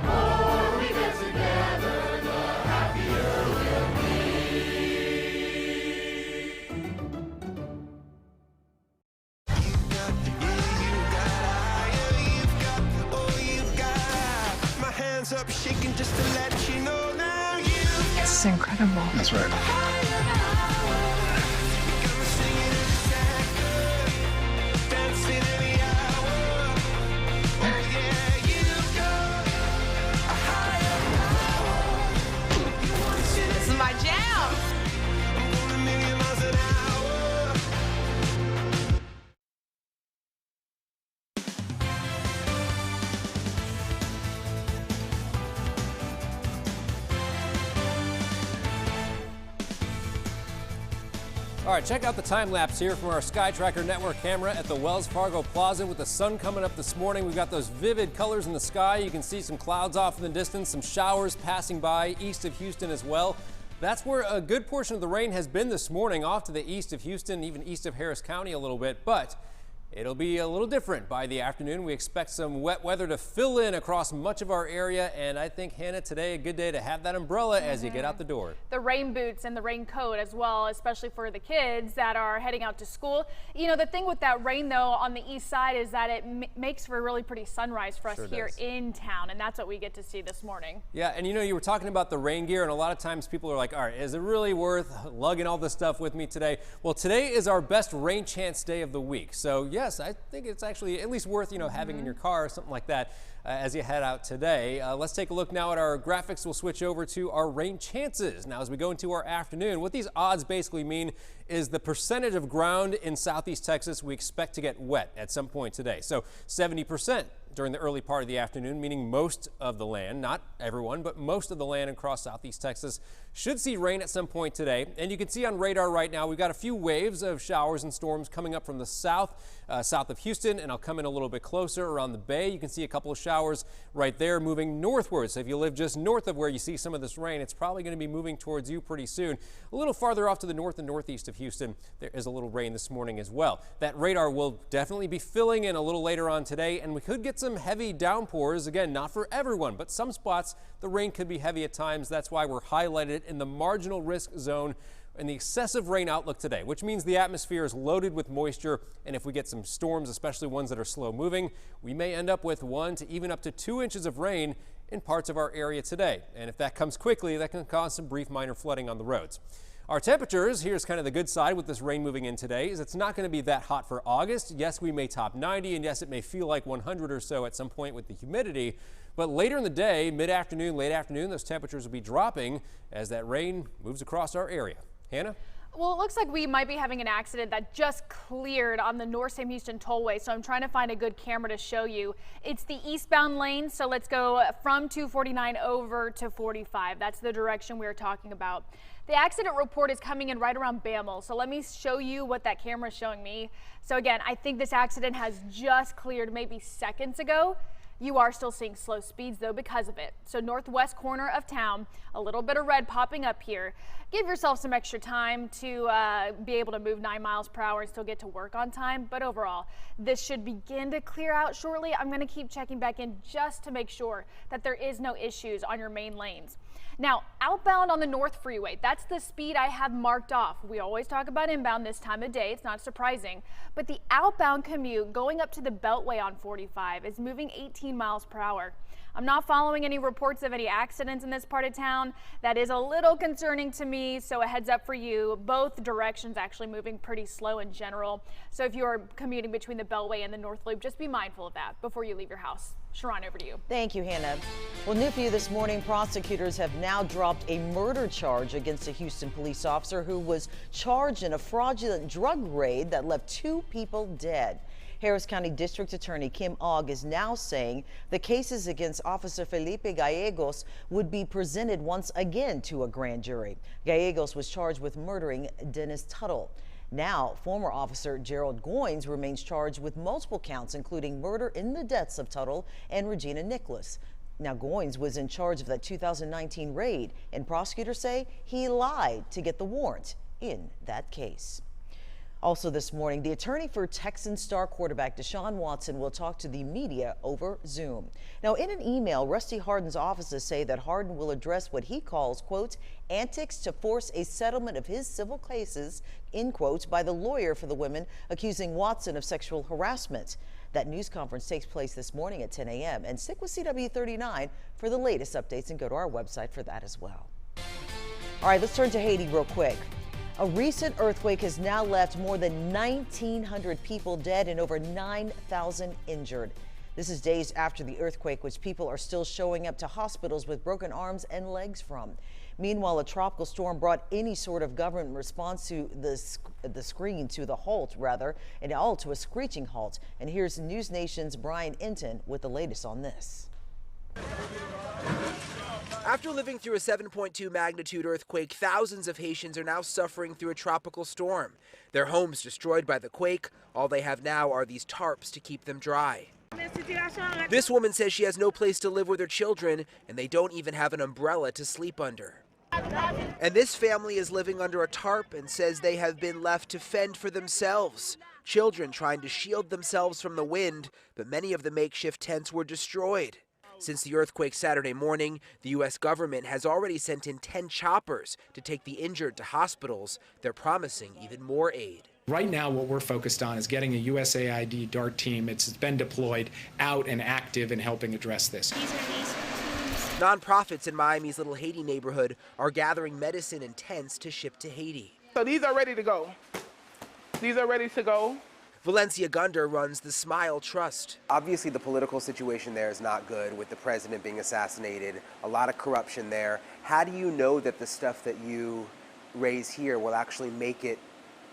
more we get together, the happier we'll be. My hands up shaking just to let you know now you. This is incredible. That's right. This is my jam. All right, check out the time lapse here from our Sky Tracker Network camera at the Wells Fargo Plaza. With the sun coming up this morning, we've got those vivid colors in the sky. You can see some clouds off in the distance, some showers passing by east of Houston as well. That's where a good portion of the rain has been this morning, off to the east of Houston, even east of Harris County a little bit, but it'll be a little different by the afternoon. We expect some wet weather to fill in across much of our area, and I think, Hannah, today a good day to have that umbrella as you get out the door. The rain boots and the raincoat as well, especially for the kids that are heading out to school. You know, the thing with that rain, though, on the east side is that it makes for a really pretty sunrise for us here in town, and that's what we get to see this morning. Yeah, and you know, you were talking about the rain gear, and a lot of times people are like, all right, is it really worth lugging all this stuff with me today? Well, today is our best rain chance day of the week, so yeah. Yes, I think it's actually at least worth, having in your car or something like that as you head out today. Let's take a look now at our graphics. We'll switch over to our rain chances. Now, as we go into our afternoon, what these odds basically mean is the percentage of ground in southeast Texas we expect to get wet at some point today. So 70% during the early part of the afternoon, meaning most of the land, not everyone, but most of the land across southeast Texas should see rain at some point today. And you can see on radar right now, we've got a few waves of showers and storms coming up from the south of Houston, and I'll come in a little bit closer around the bay. You can see a couple of showers right there moving northward. So if you live just north of where you see some of this rain, it's probably going to be moving towards you pretty soon. A little farther off to the north and northeast of Houston, there is a little rain this morning as well. That radar will definitely be filling in a little later on today, and we could get some heavy downpours. Again, not for everyone, but some spots the rain could be heavy at times. That's why we're highlighted in the marginal risk zone in the excessive rain outlook today, which means the atmosphere is loaded with moisture, and if we get some storms, especially ones that are slow moving, we may end up with 1 to even up to 2 inches of rain in parts of our area today. And if that comes quickly, that can cause some brief minor flooding on the roads. Our temperatures, here's kind of the good side with this rain moving in today, is it's not going to be that hot for August. Yes, we may top 90, and yes, it may feel like 100 or so at some point with the humidity. But later in the day, mid-afternoon, late afternoon, those temperatures will be dropping as that rain moves across our area. Hannah? Well, it looks like we might be having an accident that just cleared on the North Sam Houston Tollway, so I'm trying to find a good camera to show you. It's the eastbound lane, so let's go from 249 over to 45. That's the direction we were talking about. The accident report is coming in right around Bammel, so let me show you what that camera is showing me. So again, I think this accident has just cleared maybe seconds ago. You are still seeing slow speeds though because of it. So northwest corner of town, a little bit of red popping up here. Give yourself some extra time to be able to move 9 miles per hour and still get to work on time. But overall, this should begin to clear out shortly. I'm going to keep checking back in just to make sure that there is no issues on your main lanes. Now, outbound on the North Freeway, that's the speed I have marked off. We always talk about inbound this time of day. It's not surprising. But the outbound commute going up to the Beltway on 45 is moving 18 miles per hour. I'm not following any reports of any accidents in this part of town. That is a little concerning to me, so a heads up for you. Both directions actually moving pretty slow in general. So if you're commuting between the Beltway and the North Loop, just be mindful of that before you leave your house. Sharon, over to you. Thank you, Hannah. Well, new for you this morning, prosecutors have now dropped a murder charge against a Houston police officer who was charged in a fraudulent drug raid that left 2 people dead. Harris County District Attorney Kim Ogg is now saying the cases against Officer Felipe Gallegos would be presented once again to a grand jury. Gallegos was charged with murdering Dennis Tuttle. Now, former Officer Gerald Goins remains charged with multiple counts, including murder in the deaths of Tuttle and Regina Nicholas. Now, Goins was in charge of that 2019 raid, and prosecutors say he lied to get the warrant in that case. Also this morning, the attorney for Texan star quarterback Deshaun Watson will talk to the media over Zoom. Now, in an email, Rusty Hardin's offices say that Hardin will address what he calls, quote, antics to force a settlement of his civil cases, end quote, by the lawyer for the women accusing Watson of sexual harassment. That news conference takes place this morning at 10 a.m. And stick with CW39 for the latest updates and go to our website for that as well. All right, let's turn to Haiti real quick. A recent earthquake has now left more than 1,900 people dead and over 9,000 injured. This is days after the earthquake, which people are still showing up to hospitals with broken arms and legs from. Meanwhile, a tropical storm brought any sort of government response to the screeching halt. And here's News Nation's Brian Enton with the latest on this. After living through a 7.2 magnitude earthquake, thousands of Haitians are now suffering through a tropical storm. Their homes destroyed by the quake. All they have now are these tarps to keep them dry. This woman says she has no place to live with her children, and they don't even have an umbrella to sleep under. And this family is living under a tarp and says they have been left to fend for themselves. Children trying to shield themselves from the wind, but many of the makeshift tents were destroyed. Since the earthquake Saturday morning, the U.S. government has already sent in 10 choppers to take the injured to hospitals. They're promising even more aid. Right now, what we're focused on is getting a USAID DART team. It's been deployed out and active in helping address this. Nonprofits in Miami's Little Haiti neighborhood are gathering medicine and tents to ship to Haiti. So these are ready to go. These are ready to go. Valencia Gunder runs the Smile Trust. Obviously, the political situation there is not good with the president being assassinated, a lot of corruption there. How do you know that the stuff that you raise here will actually make it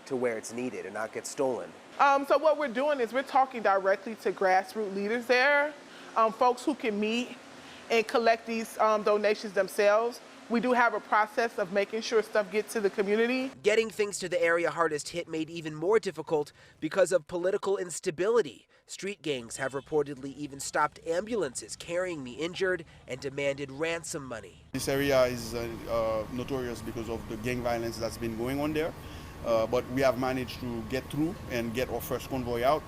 to where it's needed and not get stolen? So what we're doing is we're talking directly to grassroots leaders there, folks who can meet and collect these donations themselves. We do have a process of making sure stuff gets to the community. Getting things to the area hardest hit made even more difficult because of political instability. Street gangs have reportedly even stopped ambulances carrying the injured and demanded ransom money. This area is notorious because of the gang violence that's been going on there, but we have managed to get through and get our first convoy out.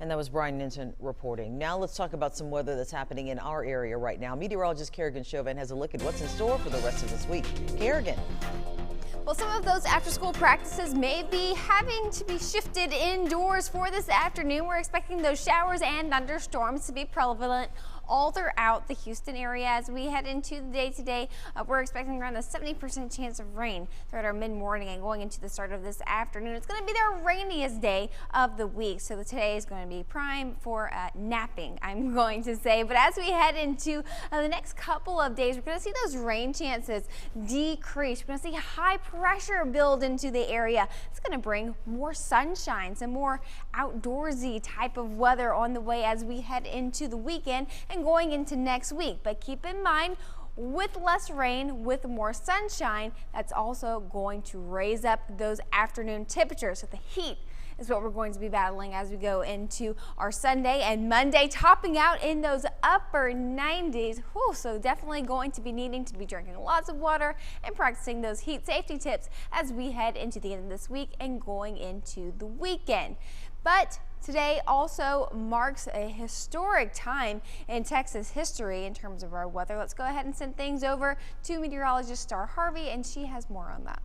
And that was Brian Ninton reporting. Now let's talk about some weather that's happening in our area right now. Meteorologist Kerrigan Chauvin has a look at what's in store for the rest of this week. Kerrigan. Well, some of those after-school practices may be having to be shifted indoors for this afternoon. We're expecting those showers and thunderstorms to be prevalent all throughout the Houston area as we head into the day today. We're expecting around a 70% chance of rain throughout our mid-morning and going into the start of this afternoon. It's going to be the rainiest day of the week, so today is going to be prime for napping, I'm going to say. But as we head into the next couple of days, we're going to see those rain chances decrease. We're going to see high pressure build into the area. It's going to bring more sunshine, some more outdoorsy type of weather on the way as we head into the weekend and going into next week. But keep in mind, with less rain, with more sunshine, that's also going to raise up those afternoon temperatures. So the heat is what we're going to be battling as we go into our Sunday and Monday, topping out in those upper 90s. Whew, so definitely going to be needing to be drinking lots of water and practicing those heat safety tips as we head into the end of this week and going into the weekend. But today also marks a historic time in Texas history in terms of our weather. Let's go ahead and send things over to meteorologist Star Harvey, and she has more on that.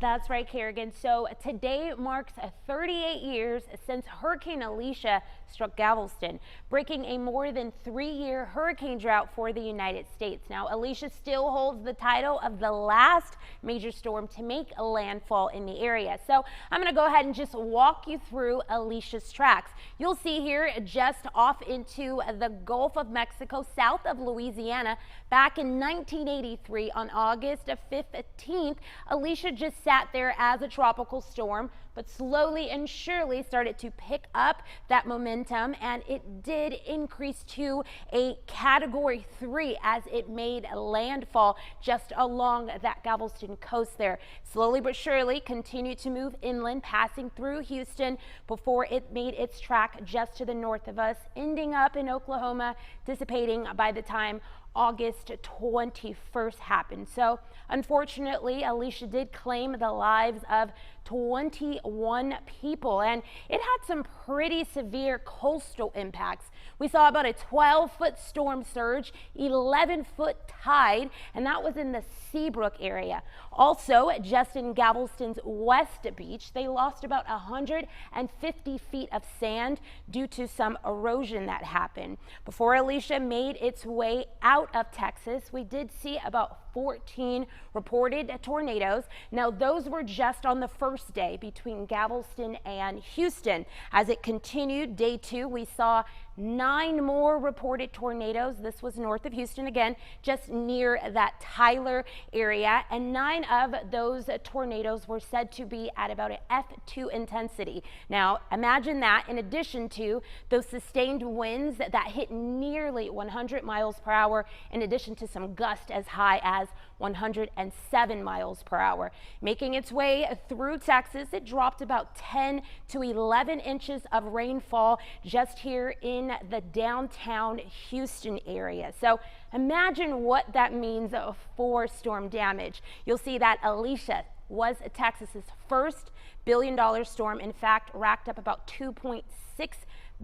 That's right, Kerrigan. So today marks 38 years since Hurricane Alicia struck Galveston, breaking a more than 3-year hurricane drought for the United States. Now, Alicia still holds the title of the last major storm to make a landfall in the area. So I'm going to go ahead and just walk you through Alicia's tracks. You'll see here just off into the Gulf of Mexico, south of Louisiana, back in 1983 on August 15th, Alicia just sat there as a tropical storm, but slowly and surely started to pick up that momentum, and it did increase to a Category 3 as it made landfall just along that Galveston coast there. Slowly but surely continued to move inland, passing through Houston before it made its track just to the north of us, ending up in Oklahoma, dissipating by the time August 21st happened. So unfortunately, Alicia did claim the lives of 21 people, and it had some pretty severe coastal impacts. We saw about a 12-foot storm surge, 11-foot tide, and that was in the Seabrook area. Also, just in Galveston's West Beach, they lost about 150 feet of sand due to some erosion that happened. Before Alicia made its way out of Texas, we did see about 14 reported tornadoes. Now, those were just on the first day between Galveston and Houston. As it continued, day 2, we saw 9 more reported tornadoes. This was north of Houston, again, just near that Tyler area. And 9 of those tornadoes were said to be at about an F2 intensity. Now, imagine that in addition to those sustained winds that hit nearly 100 miles per hour, in addition to some gusts as high as 107 miles per hour. Making its way through Texas, it dropped about 10 to 11 inches of rainfall just here in the downtown Houston area. So imagine what that means for storm damage. You'll see that Alicia was Texas's first billion-dollar storm. In fact, racked up about $2.6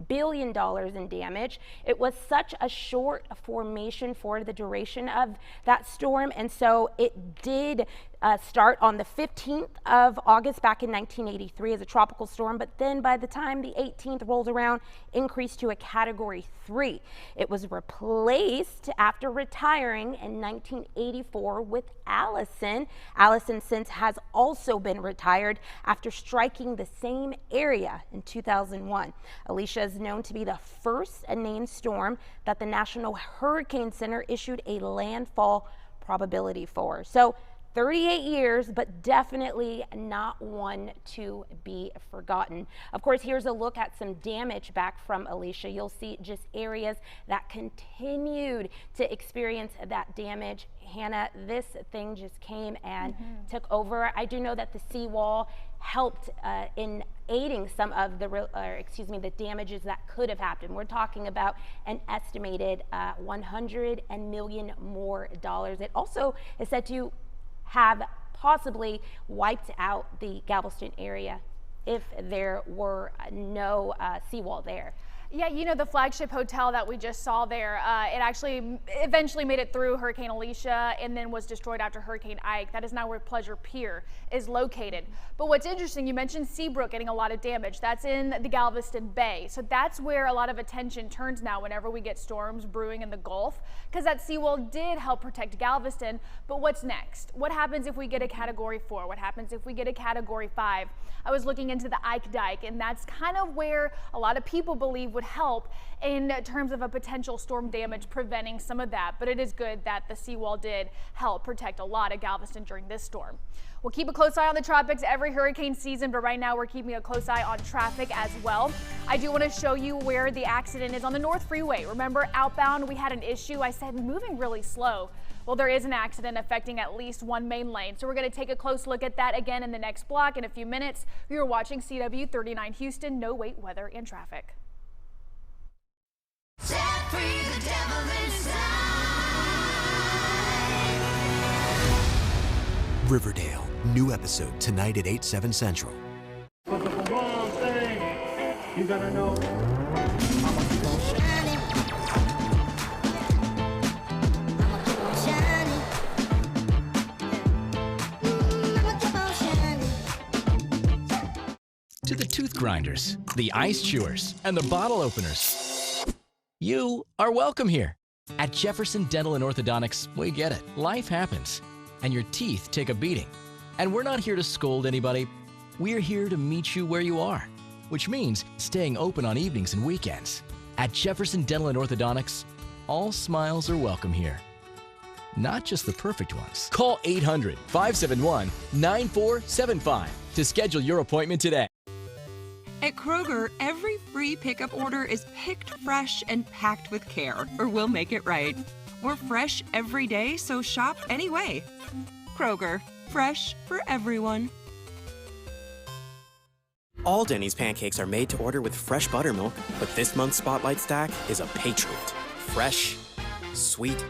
billion in damage. It was such a short formation for the duration of that storm, and so it did start on the 15th of August back in 1983 as a tropical storm, but then by the time the 18th rolled around, increased to a Category 3. It was replaced after retiring in 1984 with Allison. Allison since has also been retired after striking the same area in 2001. Alicia is known to be the first named storm that the National Hurricane Center issued a landfall probability for. So 38 years, but definitely not one to be forgotten. Of course, here's a look at some damage back from Alicia. You'll see just areas that continued to experience that damage. Hannah, this thing just came and took over. I do know that the seawall helped in aiding some of the damages that could have happened. We're talking about an estimated $100 million more. It also is said to have possibly wiped out the Galveston area if there were no seawall there. Yeah, you know, the flagship hotel that we just saw there, it actually eventually made it through Hurricane Alicia and then was destroyed after Hurricane Ike. That is now where Pleasure Pier is located. But what's interesting, you mentioned Seabrook getting a lot of damage. That's in the Galveston Bay. So that's where a lot of attention turns now whenever we get storms brewing in the Gulf, because that seawall did help protect Galveston. But what's next? What happens if we get a Category 4? What happens if we get a Category 5? I was looking into the Ike Dike, and that's kind of where a lot of people believe would help in terms of a potential storm damage, preventing some of that. But it is good that the seawall did help protect a lot of Galveston during this storm. We'll keep a close eye on the tropics every hurricane season, but right now we're keeping a close eye on traffic as well. I do want to show you where the accident is on the North Freeway. Remember, outbound, we had an issue. I said moving really slow. Well, there is an accident affecting at least one main lane. So we're going to take a close look at that again in the next block in a few minutes. You're watching CW 39 Houston, no wait, weather and traffic. Set free the devil inside. Riverdale, new episode tonight at 8/7 Central. One thing you gotta know. To the tooth grinders, the ice chewers, and the bottle openers, you are welcome here. At Jefferson Dental and Orthodontics, we get it. Life happens, and your teeth take a beating. And we're not here to scold anybody. We're here to meet you where you are, which means staying open on evenings and weekends. At Jefferson Dental and Orthodontics, all smiles are welcome here. Not just the perfect ones. Call 800-571-9475 to schedule your appointment today. At Kroger, every free pickup order is picked fresh and packed with care, or we'll make it right. We're fresh every day, so shop anyway. Kroger, fresh for everyone. All Denny's pancakes are made to order with fresh buttermilk, but this month's Spotlight Stack is a Patriot. Fresh, sweet,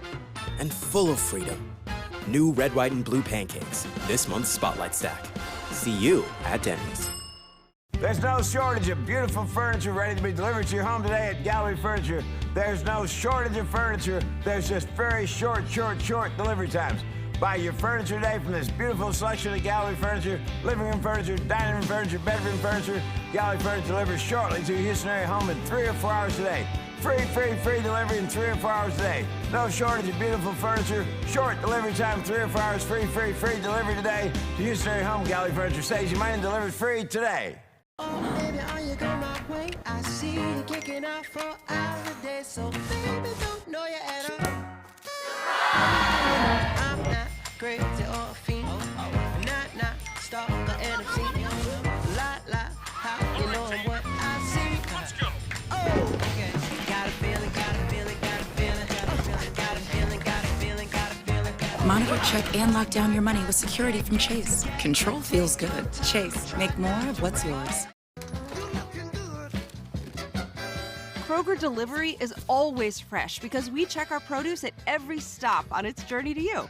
and full of freedom. New red, white, and blue pancakes. This month's Spotlight Stack. See you at Denny's. There's no shortage of beautiful furniture ready to be delivered to your home today at Gallery Furniture. There's no shortage of furniture. There's just very short delivery times. Buy your furniture today from this beautiful selection of Gallery Furniture, living room furniture, dining room furniture, bedroom furniture. Gallery Furniture delivers shortly to your Houston area home in 3 or 4 hours today. Free delivery in 3 or 4 hours a day. No shortage of beautiful furniture. Short delivery time, 3 or 4 hours. Free delivery today. To Houston area home, Gallery Furniture says you might have delivered free today. Oh, baby, are you going my way? I see you kicking out 4 hours a day, so baby, don't know you at all. I'm not crazy or a fiend, not stalker and obscene. La, how you know what I see? Let's go. Oh, okay. Got a feeling. Monitor, check, and lock down your money with security from Chase. Control feels good. Chase, make more of what's yours. Kroger Delivery is always fresh because we check our produce at every stop on its journey to you.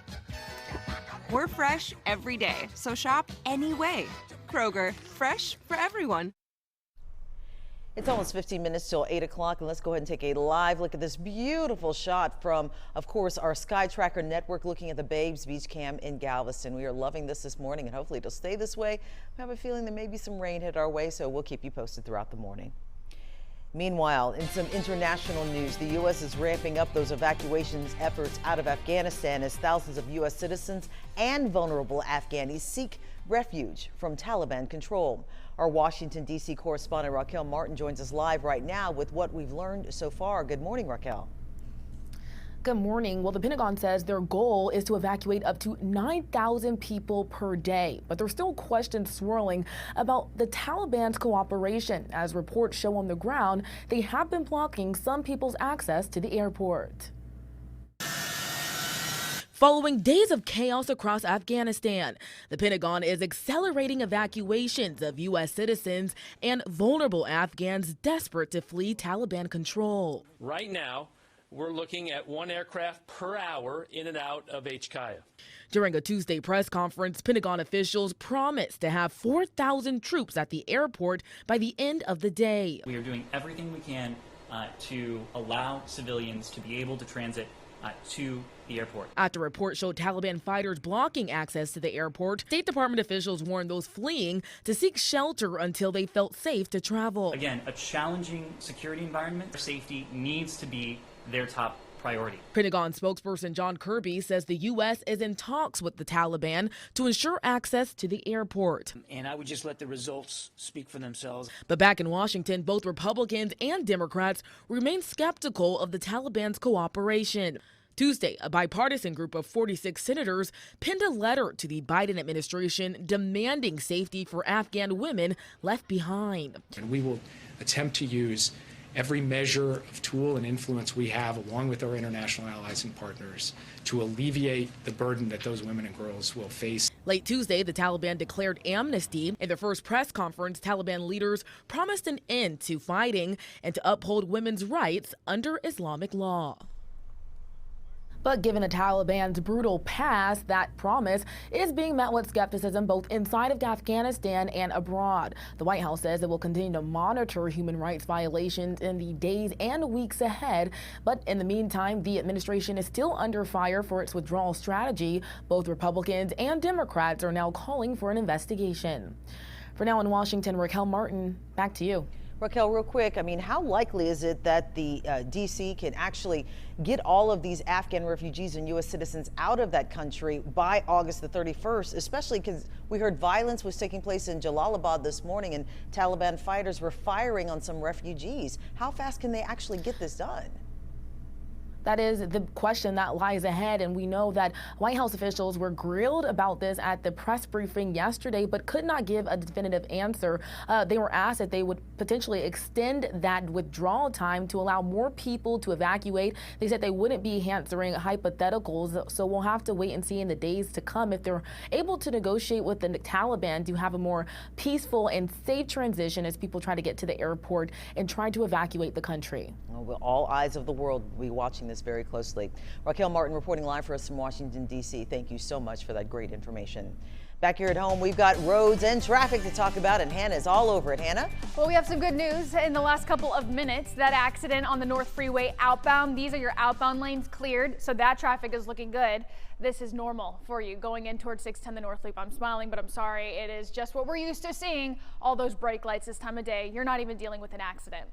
We're fresh every day, so shop any way. Kroger, fresh for everyone. It's almost 15 minutes till 8 o'clock, and let's go ahead and take a live look at this beautiful shot from, of course, our Sky Tracker network looking at the Babes Beach Cam in Galveston. We are loving this morning, and hopefully it'll stay this way. I have a feeling there may be some rain hit our way, so we'll keep you posted throughout the morning. Meanwhile, in some international news, the U.S. is ramping up those evacuations efforts out of Afghanistan as thousands of U.S. citizens and vulnerable Afghanis seek refuge from Taliban control. Our Washington, D.C. correspondent Raquel Martin joins us live right now with what we've learned so far. Good morning, Raquel. Good morning. Well, the Pentagon says their goal is to evacuate up to 9,000 people per day, but there's still questions swirling about the Taliban's cooperation. As reports show on the ground, they have been blocking some people's access to the airport. Following days of chaos across Afghanistan, the Pentagon is accelerating evacuations of U.S. citizens and vulnerable Afghans desperate to flee Taliban control. Right now, we're looking at 1 aircraft per hour in and out of HKIA. During a Tuesday press conference, Pentagon officials promised to have 4,000 troops at the airport by the end of the day. We are doing everything we can to allow civilians to be able to transit to the airport. After reports showed Taliban fighters blocking access to the airport, State Department officials warned those fleeing to seek shelter until they felt safe to travel. Again, a challenging security environment. Safety needs to be their top priority. Pentagon spokesperson John Kirby says the U.S. is in talks with the Taliban to ensure access to the airport. And I would just let the results speak for themselves. But back in Washington, both Republicans and Democrats remain skeptical of the Taliban's cooperation. Tuesday, a bipartisan group of 46 senators penned a letter to the Biden administration demanding safety for Afghan women left behind. And we will attempt to use every measure of tool and influence we have, along with our international allies and partners, to alleviate the burden that those women and girls will face. Late Tuesday, the Taliban declared amnesty. In their first press conference, Taliban leaders promised an end to fighting and to uphold women's rights under Islamic law. But given the Taliban's brutal past, that promise is being met with skepticism both inside of Afghanistan and abroad. The White House says it will continue to monitor human rights violations in the days and weeks ahead. But in the meantime, the administration is still under fire for its withdrawal strategy. Both Republicans and Democrats are now calling for an investigation. For now in Washington, Raquel Martin, back to you. Raquel, real quick, I mean, how likely is it that the D.C. can actually get all of these Afghan refugees and U.S. citizens out of that country by August the 31st, especially because we heard violence was taking place in Jalalabad this morning and Taliban fighters were firing on some refugees. How fast can they actually get this done? That is the question that lies ahead, and we know that White House officials were grilled about this at the press briefing yesterday, but could not give a definitive answer. They were asked if they would potentially extend that withdrawal time to allow more people to evacuate. They said they wouldn't be answering hypotheticals, so we'll have to wait and see in the days to come if they're able to negotiate with the Taliban to have a more peaceful and safe transition as people try to get to the airport and try to evacuate the country. Well, all eyes of the world will be watching this very closely. Raquel Martin reporting live for us from Washington, D.C. Thank you so much for that great information. Back here at home, we've got roads and traffic to talk about, and Hannah is all over it. Hannah? Well, we have some good news in the last couple of minutes. That accident on the North Freeway outbound, these are your outbound lanes cleared, so that traffic is looking good. This is normal for you going in towards 610 the North Loop. I'm smiling, but I'm sorry. It is just what we're used to seeing, all those brake lights this time of day. You're not even dealing with an accident.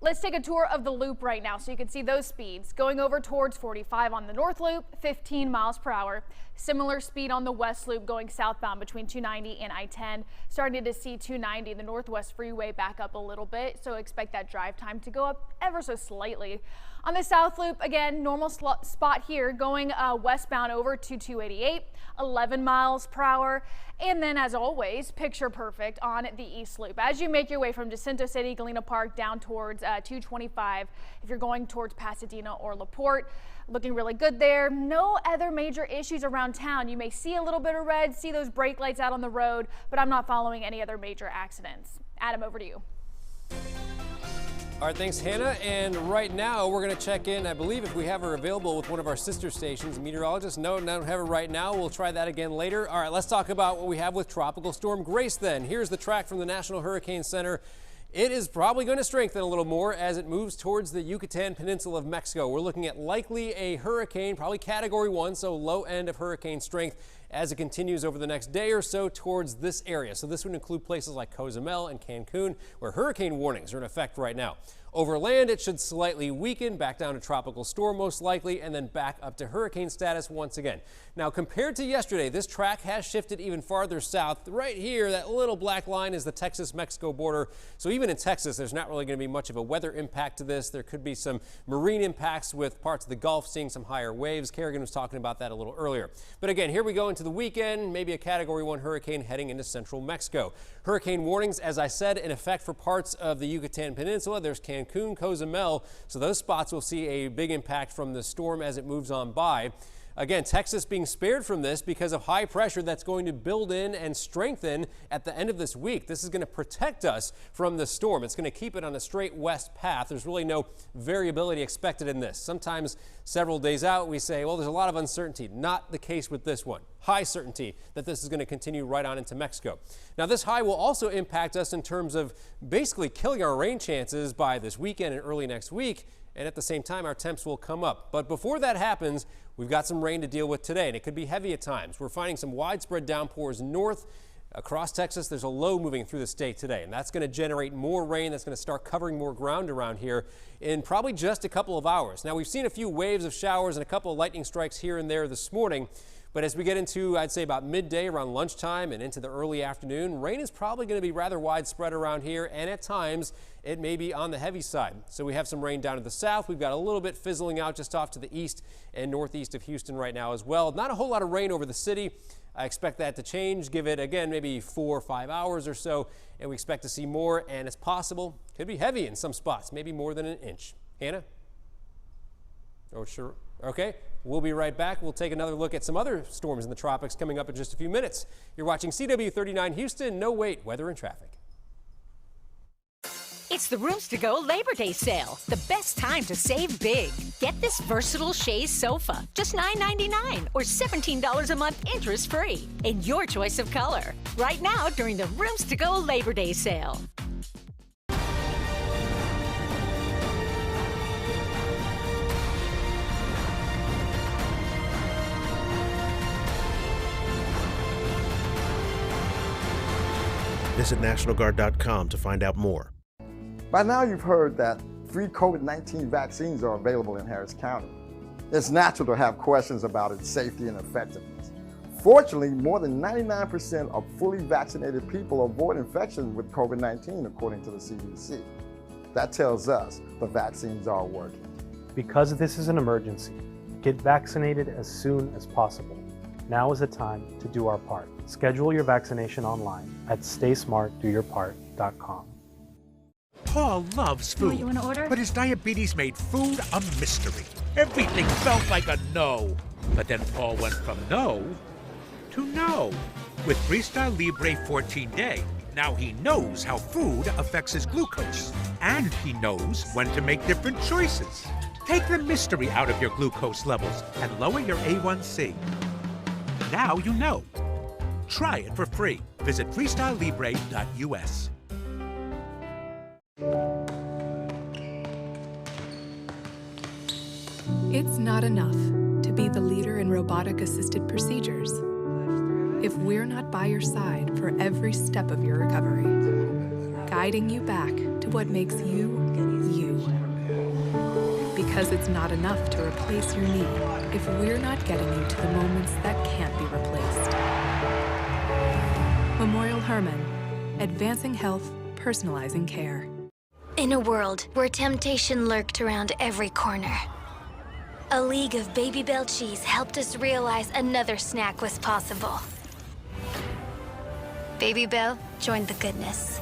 Let's take a tour of the loop right now so you can see those speeds. Going over towards 45 on the north loop, 15 miles per hour. Similar speed on the west loop going southbound between 290 and I-10. Starting to see 290, the Northwest Freeway, back up a little bit, so expect that drive time to go up ever so slightly. On the south loop, again, normal spot here going westbound over to 288, 11 miles per hour. And then, as always, picture perfect on the east loop. As you make your way from Jacinto City, Galena Park down towards 225, if you're going towards Pasadena or LaPorte, looking really good there. No other major issues around town. You may see a little bit of red, see those brake lights out on the road, but I'm not following any other major accidents. Adam, over to you. All right, thanks, Hannah. And right now, we're going to check in, I believe, if we have her available with one of our sister stations. Meteorologist, no, don't have her right now. We'll try that again later. All right, let's talk about what we have with Tropical Storm Grace then. Here's the track from the National Hurricane Center. It is probably going to strengthen a little more as it moves towards the Yucatan Peninsula of Mexico. We're looking at likely a hurricane, probably Category 1, so low end of hurricane strength as it continues over the next day or so towards this area. So this would include places like Cozumel and Cancun, where hurricane warnings are in effect right now. Over land, it should slightly weaken, back down to tropical storm most likely, and then back up to hurricane status once again. Now, compared to yesterday, this track has shifted even farther south. Right here, that little black line is the Texas-Mexico border. So even in Texas, there's not really going to be much of a weather impact to this. There could be some marine impacts with parts of the Gulf seeing some higher waves. Kerrigan was talking about that a little earlier. But again, here we go into the weekend, maybe a Category 1 hurricane heading into central Mexico. Hurricane warnings, as I said, in effect for parts of the Yucatan Peninsula. There's Cancun, Cozumel, so those spots will see a big impact from the storm as it moves on by. Again, Texas being spared from this because of high pressure that's going to build in and strengthen at the end of this week. This is going to protect us from the storm. It's going to keep it on a straight west path. There's really no variability expected in this. Sometimes several days out we say, well, there's a lot of uncertainty. Not the case with this one. High certainty that this is going to continue right on into Mexico. Now, this high will also impact us in terms of basically killing our rain chances by this weekend and early next week. And at the same time, our temps will come up. But before that happens, we've got some rain to deal with today, and it could be heavy at times. We're finding some widespread downpours north across Texas. There's a low moving through the state today, and that's going to generate more rain. That's going to start covering more ground around here in probably just a couple of hours. Now, we've seen a few waves of showers and a couple of lightning strikes here and there this morning. But as we get into, I'd say, about midday, around lunchtime and into the early afternoon, rain is probably going to be rather widespread around here, and at times it may be on the heavy side. So we have some rain down to the south. We've got a little bit fizzling out just off to the east and northeast of Houston right now as well. Not a whole lot of rain over the city. I expect that to change. Give it, again, maybe 4 or 5 hours or so, and we expect to see more, and it's possible. Could be heavy in some spots, maybe more than an inch. Hannah? Oh, sure. Okay, we'll be right back. We'll take another look at some other storms in the tropics coming up in just a few minutes. You're watching CW39 Houston. No wait, weather and traffic. It's the Rooms to Go Labor Day sale. The best time to save big. Get this versatile chaise sofa, just $9.99 or $17 a month interest free in your choice of color. Right now during the Rooms to Go Labor Day sale. Visit NationalGuard.com to find out more. By now you've heard that 3 COVID-19 vaccines are available in Harris County. It's natural to have questions about its safety and effectiveness. Fortunately, more than 99% of fully vaccinated people avoid infection with COVID-19, according to the CDC. That tells us the vaccines are working. Because this is an emergency, get vaccinated as soon as possible. Now is the time to do our part. Schedule your vaccination online at staysmartdoyourpart.com. Paul loves food, You want to order? but his diabetes made food a mystery. Everything felt like a no. But then Paul went from no to no. With Freestyle Libre 14-Day, now he knows how food affects his glucose. And he knows when to make different choices. Take the mystery out of your glucose levels and lower your A1C. Now you know. Try it for free. Visit freestylelibre.us. It's not enough to be the leader in robotic-assisted procedures if we're not by your side for every step of your recovery. guiding you back to what makes you, you. Because it's not enough to replace your need if we're not getting you to the moments that can't be replaced. Memorial Hermann, advancing health, personalizing care. In a world where temptation lurked around every corner, a league of Baby Bell cheese helped us realize another snack was possible. Baby Bell joined the goodness.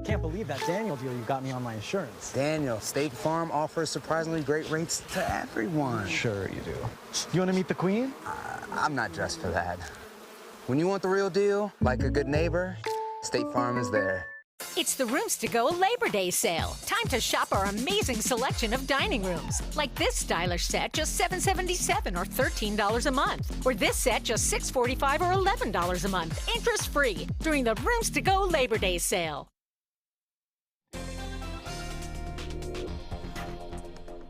Can't believe that Daniel deal you got me on my insurance. Daniel, State Farm offers surprisingly great rates to everyone. Sure you do. You want to meet the Queen? I'm not dressed for that. When you want the real deal, like a good neighbor, State Farm is there. It's the Rooms to Go Labor Day sale. Time to shop our amazing selection of dining rooms. Like this stylish set, just $7.77 or $13 a month. Or this set, just $6.45 or $11 a month, interest-free, during the Rooms to Go Labor Day sale.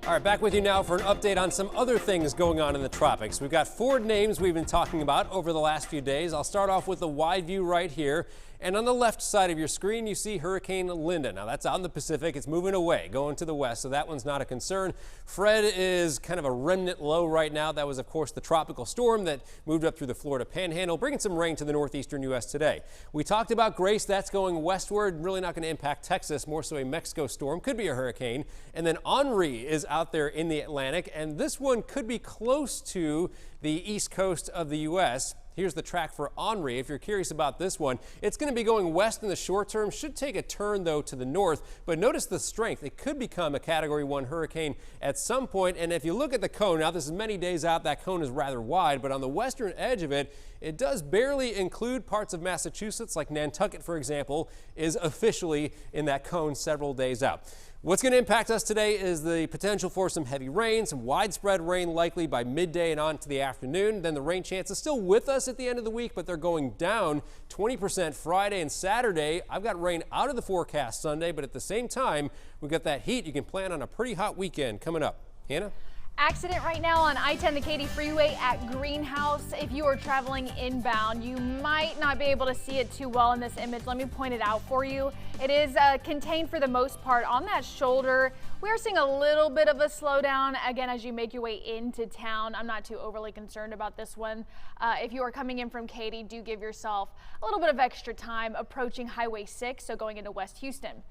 All right, back with you now for an update on some other things going on in the tropics. We've got 4 names we've been talking about over the last few days. I'll start off with the wide view right here. And on the left side of your screen, you see Hurricane Linda. Now, that's out in the Pacific. It's moving away, going to the west, so that one's not a concern. Fred is kind of a remnant low right now. That was, of course, the tropical storm that moved up through the Florida Panhandle, bringing some rain to the northeastern U.S. today. We talked about Grace. That's going westward, really not going to impact Texas, more so a Mexico storm. Could be a hurricane. And then Henri is out there in the Atlantic, and this one could be close to the east coast of the U.S. Here's the track for Henri. If you're curious about this one, it's going to be going west in the short term. Should take a turn, though, to the north. But notice the strength. It could become a Category 1 hurricane at some point. And if you look at the cone, now this is many days out. That cone is rather wide. But on the western edge of it, it does barely include parts of Massachusetts, like Nantucket, for example, is officially in that cone several days out. What's going to impact us today is the potential for some heavy rain, some widespread rain likely by midday and on to the afternoon. Then the rain chance is still with us at the end of the week, but they're going down 20% Friday and Saturday. I've got rain out of the forecast Sunday, but at the same time, we've got that heat. You can plan on a pretty hot weekend coming up. Hannah? Accident right now on I-10, the Katy Freeway at Greenhouse. If you are traveling inbound, you might not be able to see it too well in this image. Let me point it out for you. It is contained for the most part on that shoulder. We are seeing a little bit of a slowdown, again, as you make your way into town. I'm not too overly concerned about this one. If you are coming in from Katy, do give yourself a little bit of extra time approaching Highway 6, so going into West Houston.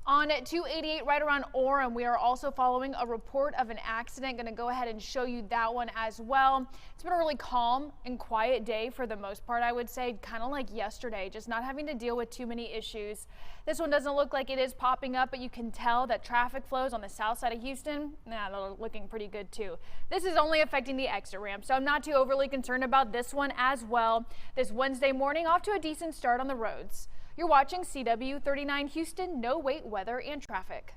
On 288 right around Orem, we are also following a report of an accident. Going to go ahead and show you that one as well. It's been a really calm and quiet day for the most part, I would say, kind of like yesterday, just not having to deal with too many issues. This one doesn't look like it is popping up, but you can tell that traffic flows on the south side of Houston, they're looking pretty good too. This is only affecting the exit ramp, so I'm not too overly concerned about this one as well. This Wednesday morning, off to a decent start on the roads. You're watching CW39 Houston, no wait, weather and traffic.